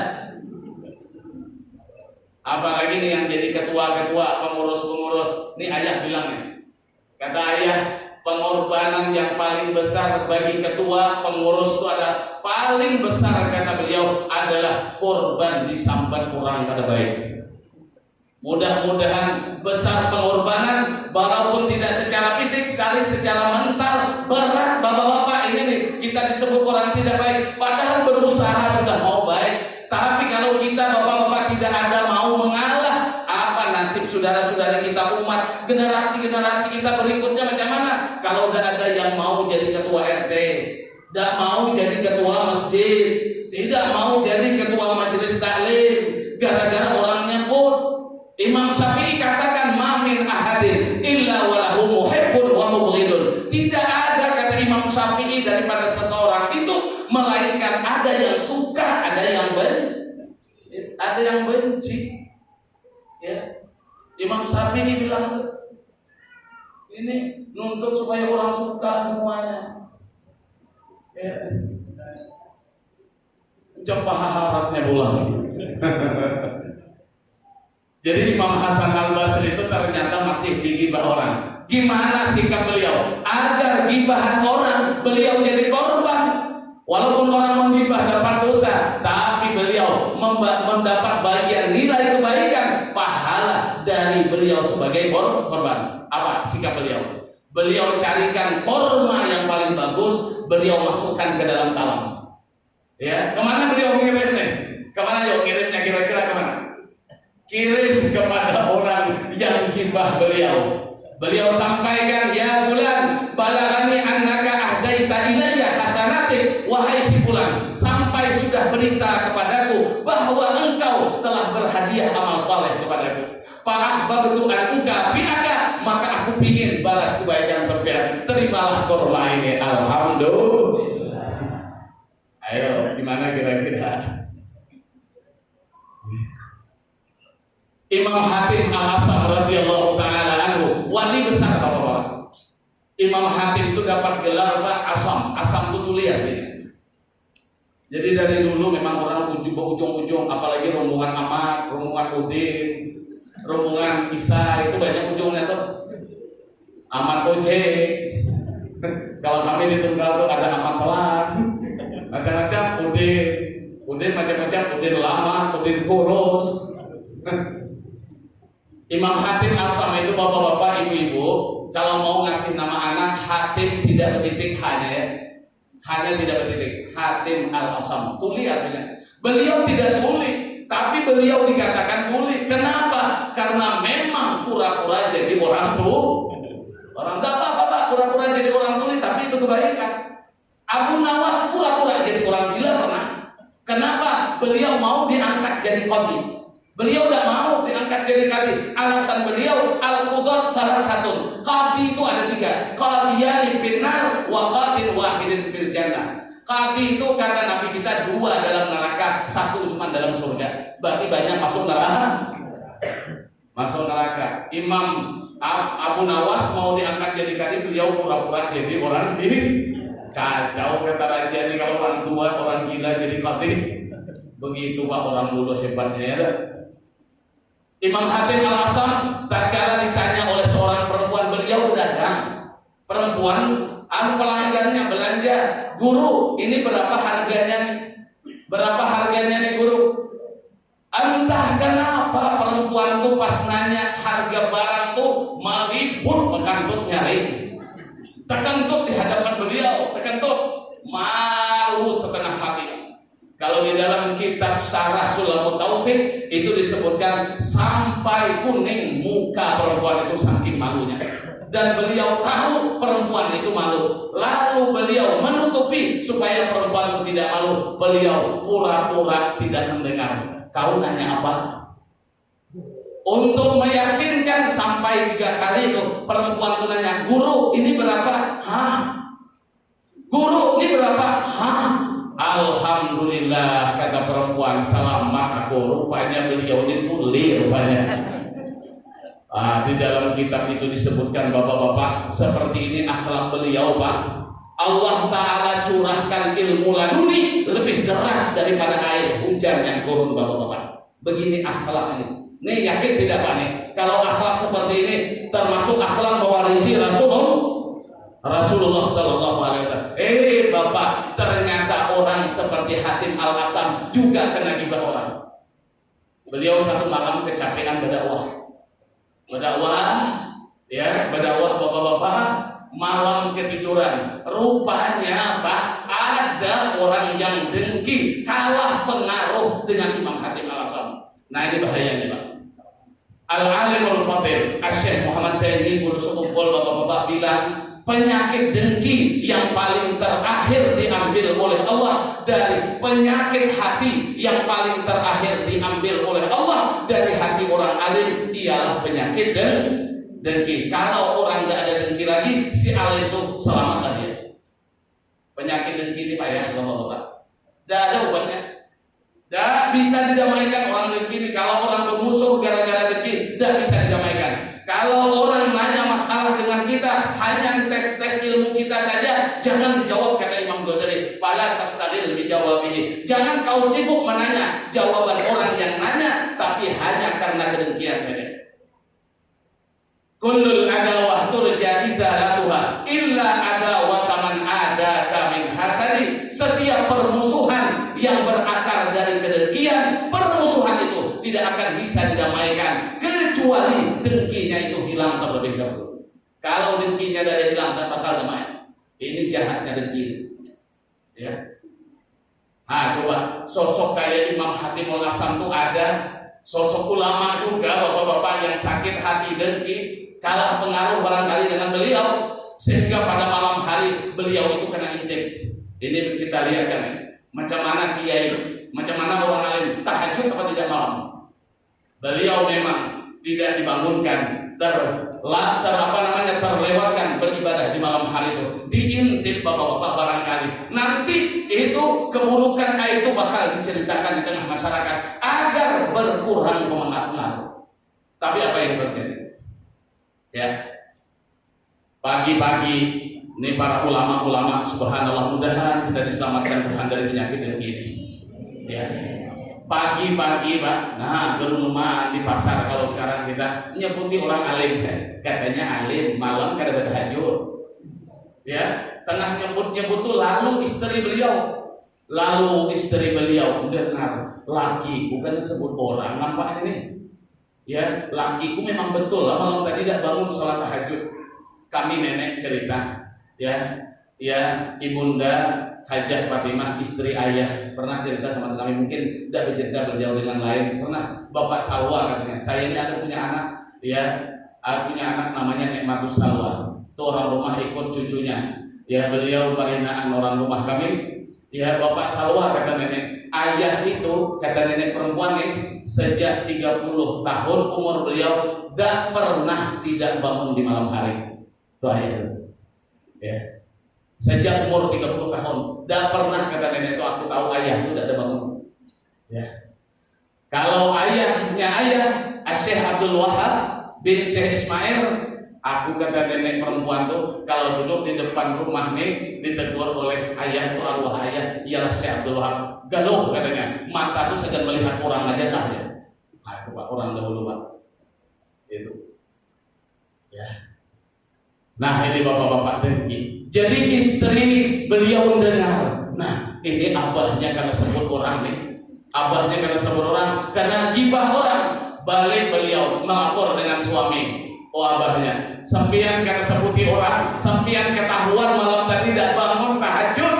Apalagi nih yang jadi ketua-ketua, pengurus-pengurus. Ini ayah bilang nih. Kata ayah, pengorbanan yang paling besar bagi ketua pengurus itu ada paling besar kata beliau adalah korban disambat orang kada baik. Mudah-mudahan besar pengorbanan walaupun tidak secara fisik sekali secara mental berat. Bapak-bapak ini nih kita disebut orang tidak baik padahal berusaha sudah mau baik. Tapi kalau kita bapak-bapak tidak ada mau mengalah, apa nasib saudara-saudara kita umat, generasi-generasi kita berikutnya macam mana? Kalau tidak ada yang mau jadi ketua RT, tidak mau jadi ketua masjid, tidak mau jadi ketua majelis taklim, gara-gara orangnya pun. Imam Syafi'i katakan mamin ahadin illa walahu muhibbun wa mubghidun. Tidak ada kata Imam Syafi'i daripada seseorang itu melainkan ada yang suka, ada yang benci. Ya. Imam Syafi'i bilang ini nuntut supaya orang suka semuanya. Ya. Coba harapnya pulang. Jadi Imam Hasan Al-Basri itu ternyata masih digibah orang. Gimana sikap beliau? Agar gibahan orang beliau jadi korban. Walaupun orang menggibah dapat dosa, tapi beliau mendapat bagian nilai kebaikan, pahala dari beliau sebagai korban. Apa sikap beliau? Beliau carikan korma yang paling bagus, beliau masukkan ke dalam talam. Ya, kemana beliau ngirim nih? Kemana yuk ngirimnya kira-kira kemana? Kirim kepada orang yang gibah beliau. Beliau sampaikan, ya fulan, balagani annaka ahdaita ilayya hasanatik, wahai si fulan, sampai sudah berita kepadaku bahwa engkau telah berhadiah amal saleh kepadaku. Fa'ahbabtu an ukafi'aka, maka aku pingin balas kebaikan sekian. Terimalah korma ini, alhamdulillah. Ayo, gimana kira-kira? Imam Hatim Al-Asam radhiyallahu taala anhu, wali besar Bapak-bapak. Imam Hatim itu dapat gelar Pak Asam. Asam itu tulia dia. Jadi dari dulu memang orang ujung-ujung, apalagi rombongan Ahmad, rombongan Udin, rombongan Isa itu banyak ujungnya tuh. Ahmad Ojek. Kalau kami di Tunggal tuh ada Ahmad Pelat, macam-macam Udin macam-macam, Udin lama, Udin kurus. Imam Hatim Asam itu bapak-bapak, ibu-ibu, kalau mau ngasih nama anak Hatim tidak bertitik hanya ya. Hanya tidak bertitik. Hatim Al-Asam. Tuli artinya. Beliau tidak tuli, tapi beliau dikatakan tuli. Kenapa? Karena memang pura-pura jadi orang Orang tak apa-apa pura-pura jadi orang tuli, tapi itu kebaikan. Abu Nawas pura-pura jadi orang gila pernah. Kenapa? Beliau mau diangkat jadi qadhi. Beliau tidak mau diangkat jadi qadhi. Alasan beliau al-qudat salah satu. Qadhi itu ada 3. Qadhiyani finnar wa qadhin wahidin fil jannah. Qadhi itu kata Nabi kita 2 dalam neraka, 1 cuma dalam surga. Berarti banyak masuk neraka. Masuk neraka. Imam Abu Nawas mau diangkat jadi qadhi, beliau pura-pura jadi orang Kacau kata raja ini kalau orang tua, orang gila jadi khatib. Begitu Pak orang dulu hebatnya ya. Imam Hatim Al-Asam tatkala ditanya oleh seorang perempuan, beliau dagang. Perempuan pelanggannya belanja, guru ini berapa harganya nih? Berapa harganya nih guru? Entah kenapa perempuan tuh pas nanya harga barang tuh meliput mekantut nyari. Terkentut di hadapan beliau, terkentut, malu setengah mati. Kalau di dalam kitab Syarah Sulamut Taufik itu disebutkan sampai kuning muka perempuan itu saking malunya. Dan beliau tahu perempuan itu malu. Lalu beliau menutupi supaya perempuan itu tidak malu. Beliau pura-pura tidak mendengar. Kau nanya apa? Untuk meyakinkan sampai 3 kali itu perempuan itu nanya, guru ini berapa? Hah? Guru ini berapa? Hah? Alhamdulillah kata perempuan, selamat aku. Rupanya beliau ini tuli rupanya. Di dalam kitab itu disebutkan bapak-bapak, seperti ini akhlak beliau Pak. Allah Ta'ala curahkan ilmu laduni lebih deras daripada air hujan yang turun bapak-bapak. Begini akhlak ini. Nih yakin tidak Pak nih? Kalau akhlak seperti ini termasuk akhlak mewarisi Rasulullah Sallallahu Alaihi Wasallam. Bapak, ternyata orang seperti Hatim Al-Asam juga kena gibah orang. Beliau satu malam kecapean berdakwah, ya berdakwah bapak-bapak, malam ketiduran. Rupanya Pak, ada orang yang dengki, kalah pengaruh dengan Imam Hatim Al-Asam. Nah ini bahayanya Pak. Al-Alimul Fadil Syekh Muhammad Sayyidi Kudus Kumpul bapak-bapak bilang, penyakit dengki yang paling terakhir diambil oleh Allah dari penyakit hati yang paling terakhir diambil oleh Allah dari hati orang alim ialah penyakit dengki. Kalau orang tidak ada dengki lagi, si alim itu selamat dia. Penyakit dengki ini Pak ya bapak-bapak, tidak ada obatnya. Tidak bisa didamaikan orang dengki ini. Kalau orang bermusuh gara-gara dengki, tidak bisa didamaikan. Kalau orang nanya masalah dengan kita, hanya tes ilmu kita saja, jangan dijawab kata Imam Ghazali. Fala tastadil bijawabihi. Jangan kau sibuk menanya jawaban orang yang nanya, tapi hanya karena kedengkian saja. Kullul adawah turja izalatuha illa adawah taman adaka min hasadi. Setiap permusuhan yang berakar dari kedengkian, permusuhan itu tidak akan bisa didamaikan kecuali dengkinya itu hilang terlebih dahulu. Kalau dengkinya dari hilang, tak bakal damai. Ini jahatnya dengki. Ya. Coba sosok kayak Imam Hatim Al-Asam itu ada, sosok ulama juga bapak-bapak yang sakit hati dengki, kalah pengaruh barangkali dengan beliau, sehingga pada malam hari beliau itu kena intip. Ini kita lihat kan, macam mana kiai, macam mana orang alim tahajud apa tidak malam. Beliau memang tidak dibangunkan, terlewatkan beribadah di malam hari itu, diintip bapak-bapak barangkali. Nanti itu keburukan itu bakal diceritakan di tengah masyarakat agar berkurang pengaruh. Tapi apa yang terjadi? Ya, pagi-pagi ini para ulama-ulama, subhanallah, mudahan kita diselamatkan Tuhan dari penyakit yang ini. Ya. Pagi-pagi Pak, berumah di pasar kalau sekarang kita nyebuti orang alim, katanya alim, malam kada tahajud. Ya, tengah nyebut tuh lalu istri beliau dengar laki, bukan disebut orang, nampak ini. Ya, lakiku memang betul lah malam tadi tidak bangun sholat tahajud. Kami nenek cerita, ya ibunda Hajah Fatimah istri ayah pernah cerita sama kami, mungkin tidak bercerita berjauh dengan lain. Pernah Bapak Salwa katanya, saya ini ada punya anak, aku punya anak namanya Nikmatus Salwa. Itu orang rumah ikut cucunya, ya beliau perinaan orang rumah kami. Ya Bapak Salwa kata nenek, ayah itu kata nenek perempuan nih, sejak 30 tahun umur beliau tidak pernah tidak bangun di malam hari. Itu ayah. Ya. Sejak umur 30 tahun tidak pernah kata nenek itu aku tahu ayah itu tidak ada bangun. Ya. Kalau ayahnya Syekh Abdul Wahab bin Syekh Ismail, Aku kata nenek perempuan tuh kalau duduk di depan rumah nih ditegur oleh ayah tuh arwah ayah, iyalah Syekh Abdul Wahab. Galuh katanya, mata tuh sedang melihat orang aja kah ya? Aku Pak, orang dahulu Pak. Itu. Ya. Nah ini bapak-bapak dengki. Jadi istri beliau dengar. Nah ini abahnya karena sebut orang nih. Abahnya karena sebut orang, karena gibah orang. Balik beliau melapor dengan suami. Oh abahnya, sampian karena sebuti orang, sampian ketahuan malam tadi tidak bangun tahajud.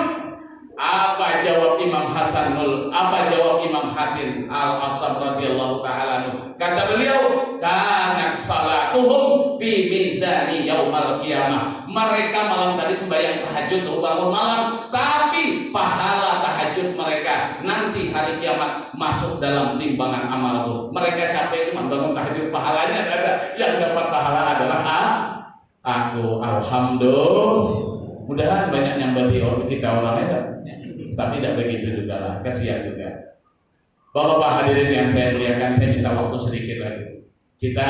Apa jawab Imam Hasanul? Apa jawab Imam Hatim Al-Asam radhiyallahu taala? Kata beliau, kanat salatuhum fi mizani yaumal qiyamah. Mereka malam tadi sembahyang tahajud tuh bangun malam, tapi pahala tahajud mereka nanti hari kiamat masuk dalam timbangan amal tuh. Mereka capek cuma bangun tahajud, pahalanya ada. Yang dapat pahala adalah aku. Alhamdulillah. Mudahan banyak yang bagi kita orangnya, tapi tidak begitu juga lah, kasihan juga. Bapak-bapak hadirin yang saya muliakan, saya minta waktu sedikit lagi. Kita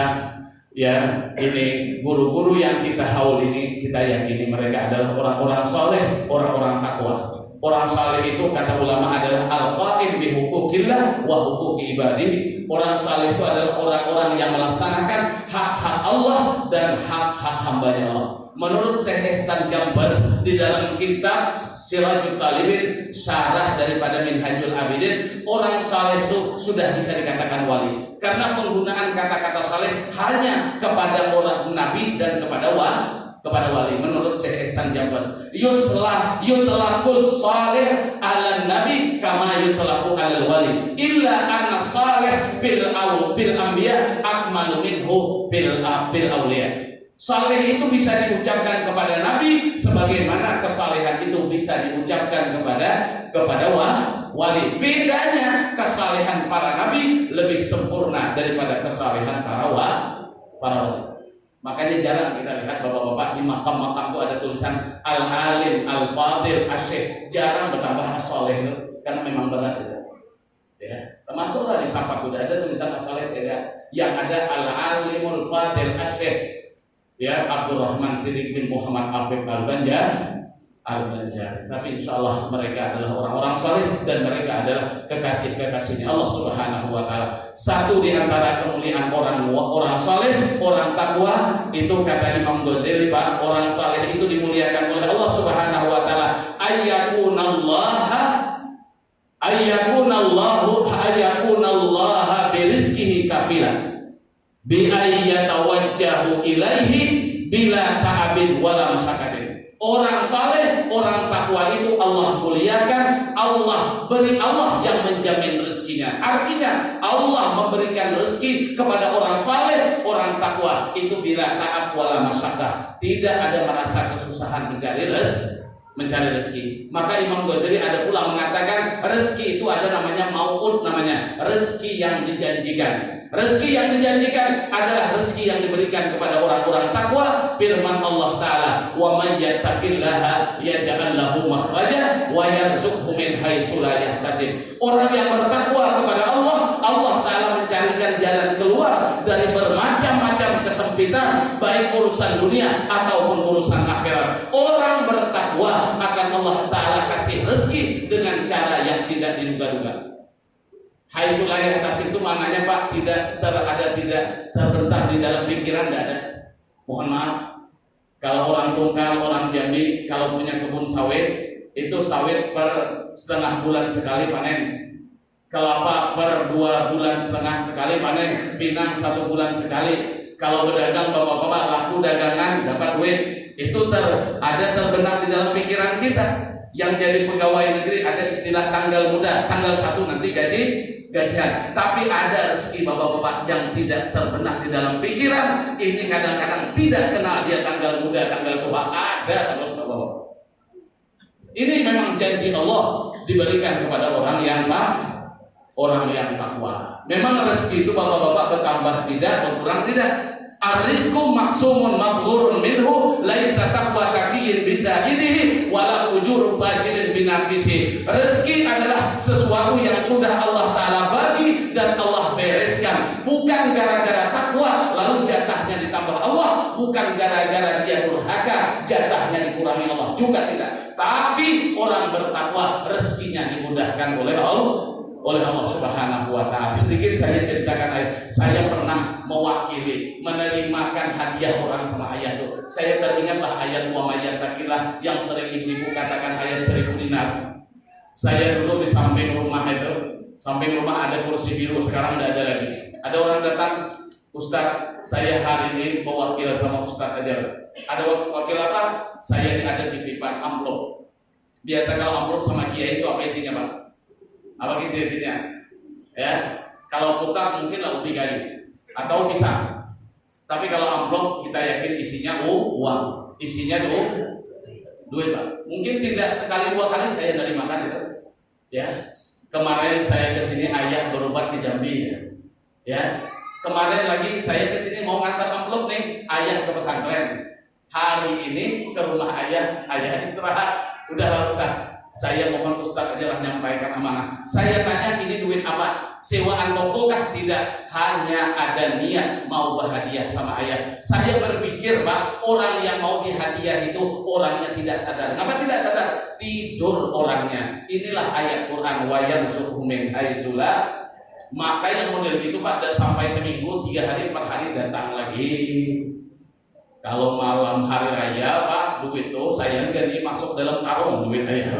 ya ini guru-guru yang kita haul ini, kita yakini mereka adalah orang-orang soleh, orang-orang takwa. Orang saleh itu kata ulama adalah al-qaim bi huquqillah wa huquqi ibadihi. Orang saleh itu adalah orang-orang yang melaksanakan hak-hak Allah dan hak-hak hambanya Allah. Menurut Syekh Ihsan Jambas di dalam kitab Sirajul Talibin, syarah daripada Minhajul Abidin, orang saleh itu sudah bisa dikatakan wali karena penggunaan kata-kata saleh hanya kepada orang nabi dan kepada wali. Menurut Syekh Ihsan Jambas, yutlaqul salih ala nabi kama yutlaqu ala wali illa anna salih bil anbiya akmalu minhu bil awliya. Saleh itu bisa diucapkan kepada nabi sebagaimana kesalehan itu bisa diucapkan kepada wali. Bedanya kesalehan para nabi lebih sempurna daripada kesalehan para wali. Makanya jarang kita lihat bapak-bapak di makam-makam itu ada tulisan al-alim, al-fadil, asyik. Jarang bertambah as-soleh itu karena memang berat itu. Ya, termasuklah di sampah sudah ada tulisan as-soleh tidak. Yang ada al-alimul fadil asyik. Ya, Abdurrahman Siddiq bin Muhammad Afif Al-Banjar. Tapi insya Allah mereka adalah orang-orang saleh dan mereka adalah kekasih-kekasihnya Allah Subhanahu wa taala. Satu di antara kemuliaan orang saleh, orang takwa itu kata Imam Ghazali, Pak, orang saleh itu dimuliakan oleh Allah Subhanahu wa taala. Ayyakunallaha birizqihi kafilan bi ayyatawajjahu ilaihi bila ta'abin wala masyaqatin. Orang saleh, orang takwa itu Allah muliakan, Allah beri, Allah yang menjamin rezekinya. Artinya Allah memberikan rezeki kepada orang saleh, orang takwa itu bila ta'ab wala masyaqah, tidak ada merasa kesusahan mencari rezeki. Maka Imam Ghazali ada pula mengatakan rezeki itu ada namanya mau'ud, namanya rezeki yang dijanjikan. Rezeki yang dijanjikan adalah rezeki yang diberikan kepada orang-orang takwa. Firman Allah Ta'ala, wa man yattaqillaha yaj'al lahu makhraja wa yarzuqhu min haitsu la yahtasib. Orang yang bertakwa kepada Allah, Allah Ta'ala mencarikan jalan keluar dari bermacam-macam kesempitan, baik urusan dunia ataupun urusan akhirat. Orang bertakwa akan Allah Ta'ala kasih rezeki dengan cara yang tidak diduga-duga. Hai sulayah tasik itu maknanya Pak tidak terbentak di dalam pikiran, tidak ada. Mohon maaf, kalau orang Tunggal, orang Jambi kalau punya kebun sawit, itu sawit per setengah bulan sekali panen, kelapa per 2 bulan setengah sekali panen, pinang 1 bulan sekali. Kalau berdagang bapak-bapak laku dagangan dapat duit, itu ada terbenak di dalam pikiran kita. Yang jadi pegawai negeri ada istilah tanggal muda, tanggal 1 nanti gajian. Tapi ada rezeki bapak-bapak yang tidak terbenak di dalam pikiran. Ini kadang-kadang tidak kenal dia tanggal muda, tanggal tua, ada terus bapak-bapak. Ini memang janji Allah diberikan kepada orang yang takwa. Memang rezeki itu bapak-bapak bertambah tidak, berkurang tidak. Ar-rizqu maksumun maghurun minhu laisa taqwa taqiyin bizahirihi wala ujur bajirin binafisi. Rezeki adalah sesuatu yang sudah Allah Ta'ala bagi dan Allah bereskan, bukan gara-gara takwa lalu jatahnya ditambah Allah, bukan gara-gara dia durhaka jatahnya dikurangi Allah, juga tidak. Tapi orang bertakwa rezekinya dimudahkan oleh Allah Subhanahu wa taala. Sedikit saya ceritakan ayat. Saya pernah mewakili menerimakan hadiah orang sama ayah itu. Saya teringatlah ayat wa mayyatakillah yang sering ibu-ibu katakan ayat 1000 dinar. Saya dulu di samping rumah itu, samping rumah ada kursi biru, sekarang tidak ada lagi. Ada orang datang, Ustaz, saya hari ini mewakil sama Ustaz aja. Ada wakil apa? Saya ini ada titipan amplop. Biasa kalau amplop sama kiai itu apa isinya, Pak? Apa isinya? Ya, kalau putar mungkin lah ubi kayu atau pisang. Tapi kalau amplop kita yakin isinya uang, isinya duit, Pak. Mungkin tidak sekali 2 kali saya dari makan itu. Ya, kemarin saya ke sini ayah berobat di Jambi ya. Kemarin lagi saya ke sini mau ngantar amplop nih, ayah ke pesantren. Hari ini ke rumah ayah istirahat. Udah Ustaz, saya mohon Ustaz aja lah menyampaikan amanah. Saya tanya ini duit apa? Sewaan toko kah? Tidak, hanya ada niat mau berhadiah sama ayah. Saya berpikir Pak, orang yang mau dihadiah itu orangnya tidak sadar. Kenapa tidak sadar? Tidur orangnya. Inilah ayat Quran wa yansuhu min haitsula. Maka yang model itu pada sampai seminggu, 3 hari, 4 hari datang lagi. Kalau malam hari raya Pak, duit itu saya ganti masuk dalam karung duit ayah.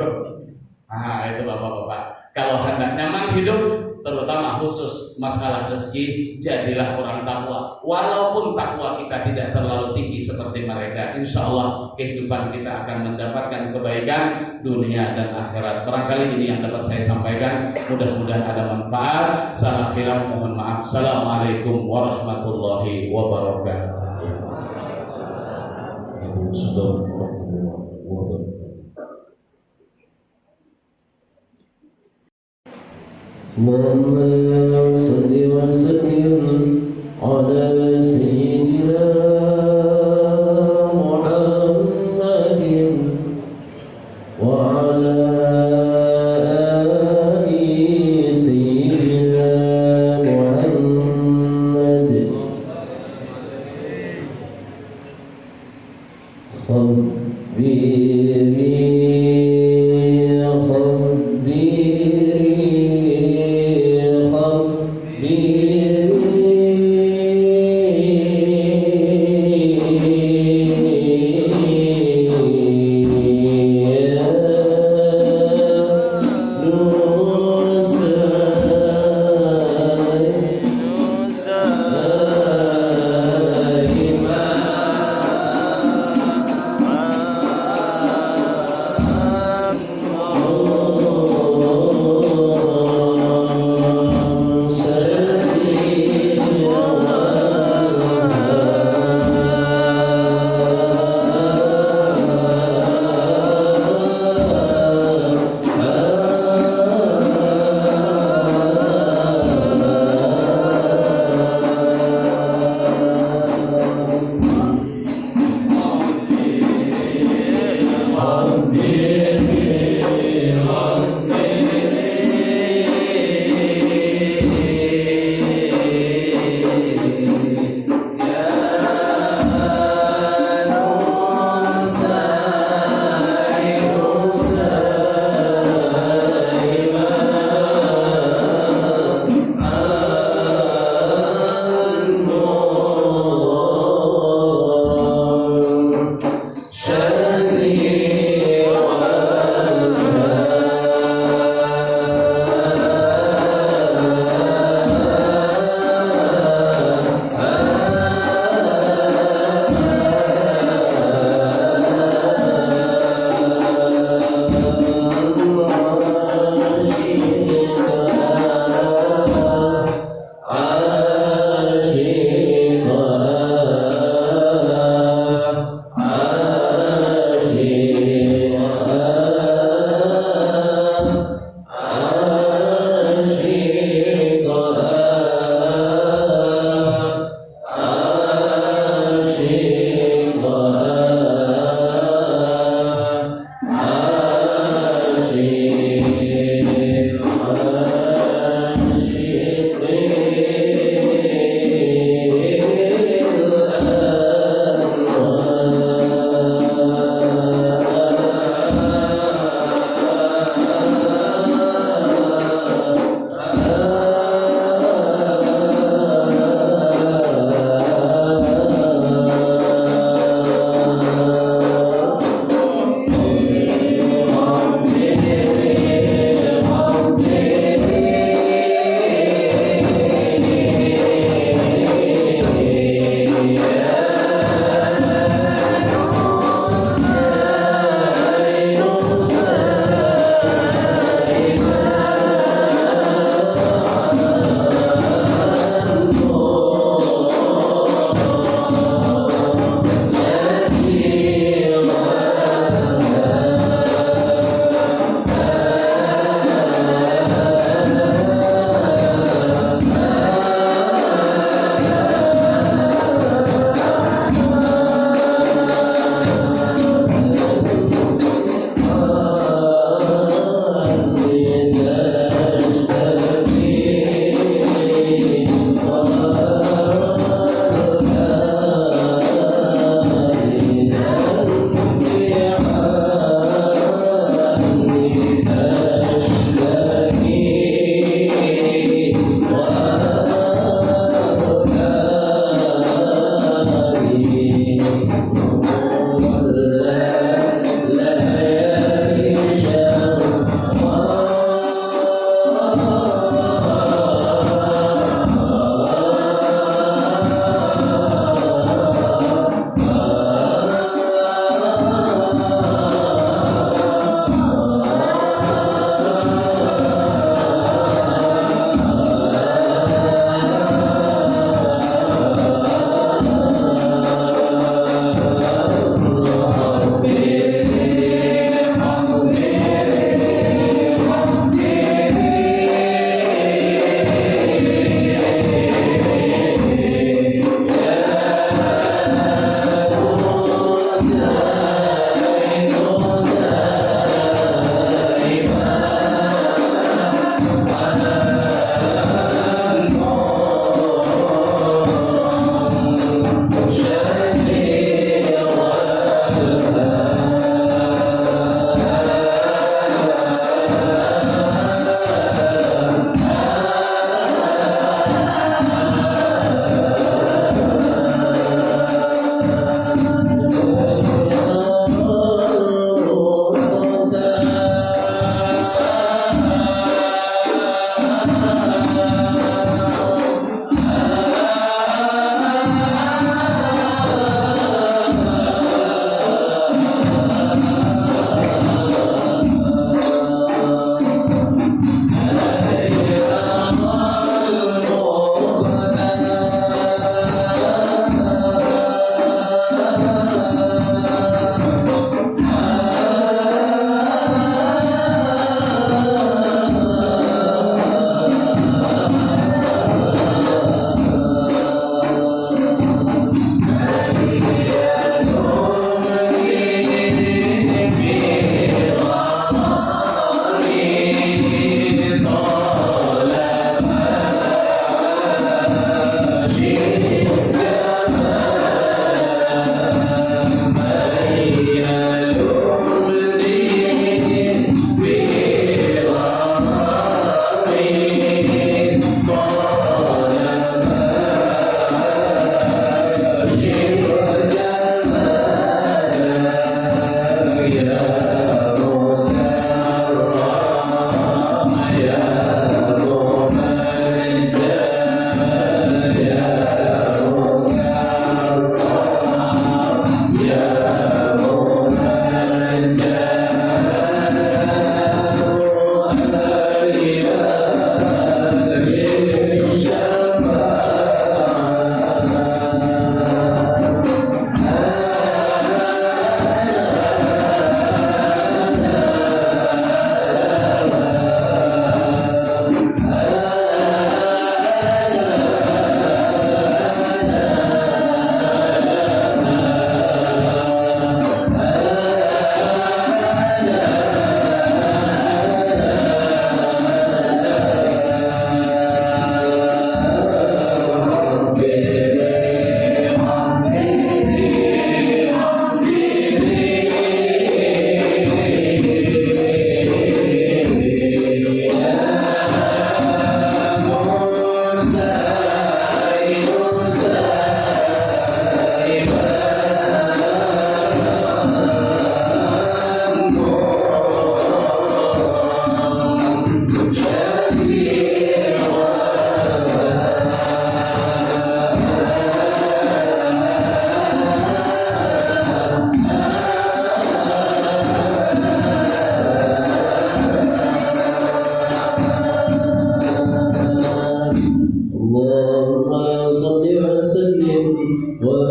Nah itu bapak-bapak. Kalau hendak nyaman hidup, terutama khusus masalah rezeki, jadilah orang takwa. Walaupun takwa kita tidak terlalu tinggi seperti mereka, insya Allah kehidupan kita akan mendapatkan kebaikan dunia dan akhirat. Barangkali ini yang dapat saya sampaikan. Mudah-mudahan ada manfaat. Salah khilaf mohon maaf. Assalamualaikum warahmatullahi wabarakatuh. Assalamualaikum warahmatullahi wabarakatuh. اللهم صل وسلم على سيدنا محمد وعلى آل سيدنا محمد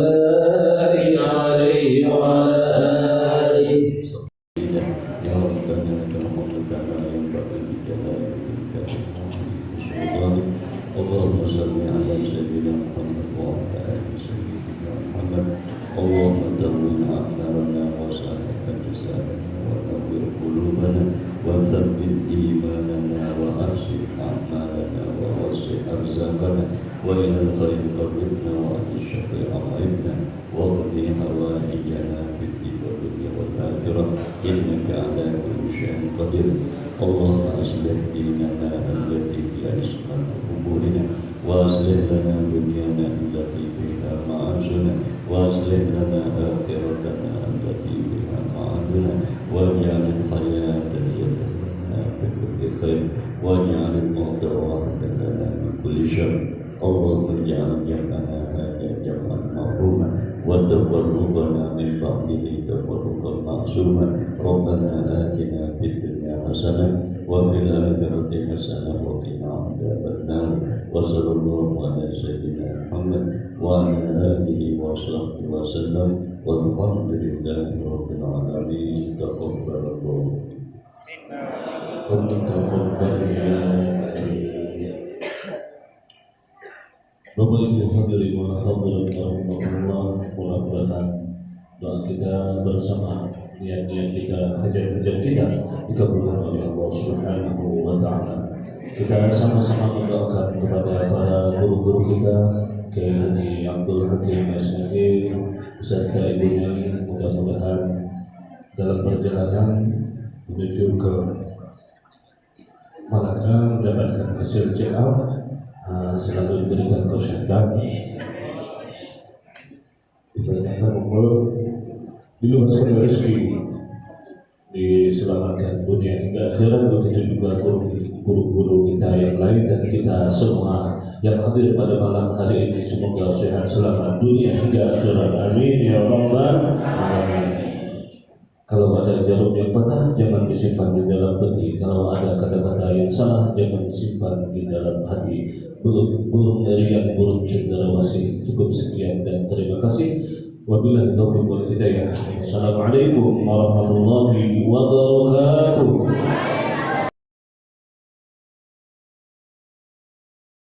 وبارك عليه وعلى آله يا ربنا ترحم كما ينبغي لجلالك اللهم صل على سيدنا محمد وعلى ال سيدنا محمد اللهم تمن اعمالنا وصالح اجسادنا ونور قلوبنا وثبت ايماننا واحسن اعمالنا ووسع ارزاقنا والى الخير قربنا وعن الشر ابعدنا واقض حوائجنا في الدين والدنيا والاخره انك على كل شيء قدير اللهم اصلح ديننا التي هي عصمه امورنا واصلح لنا دنيانا التي فيها معاشنا واصلح لنا اخرتنا التي فيها معادنا واجعل الحياه زياده لنا في كل خير واجعل الموت راحه لنا من كل شر اللهم اجعل جمعنا هذا جمعا مرحوما وتفرقنا من بعده تفرقا معصوما ربنا آتنا في الدنيا حسنة وفي الآخرة حسنة وقنا عذاب النار وصلى الله على سيدنا محمد وعلى آله وصحبه وسلم والحمد لله رب العالمين تقبل الله Bapak Ibu hadirin wal hadirat rahimakumullah, mudah-mudahan doa kita bersama, niat-niat kita, hajat-hajat kita dikabulkan oleh Allah Subhanahu wa taala. Kita sama-sama mendoakan kepada para guru-guru kita, Kiai Haji Abdul Hakim SMG beserta ibunya, mudah-mudahan dalam perjalanan menuju ke Malaka mendapatkan hasil check out, selalu diberikan kesehatan, diberikan umur, diluaskan rezeki, diselamatkan dunia hingga akhirat. Begitu juga guru-guru kita yang lain dan kita semua yang hadir pada malam hari ini, semoga sehat selamat dunia hingga akhirat. Amin ya rabbal alamin. Kalau ada jarum yang patah, jangan disimpan di dalam peti. Kalau ada kata-kata yang salah, jangan disimpan di dalam hati. Burung dari yang burung cendrawasih. Cukup sekian dan terima kasih. Wabillahi taufiq wal hidayah. Assalamualaikum warahmatullahi wabarakatuh.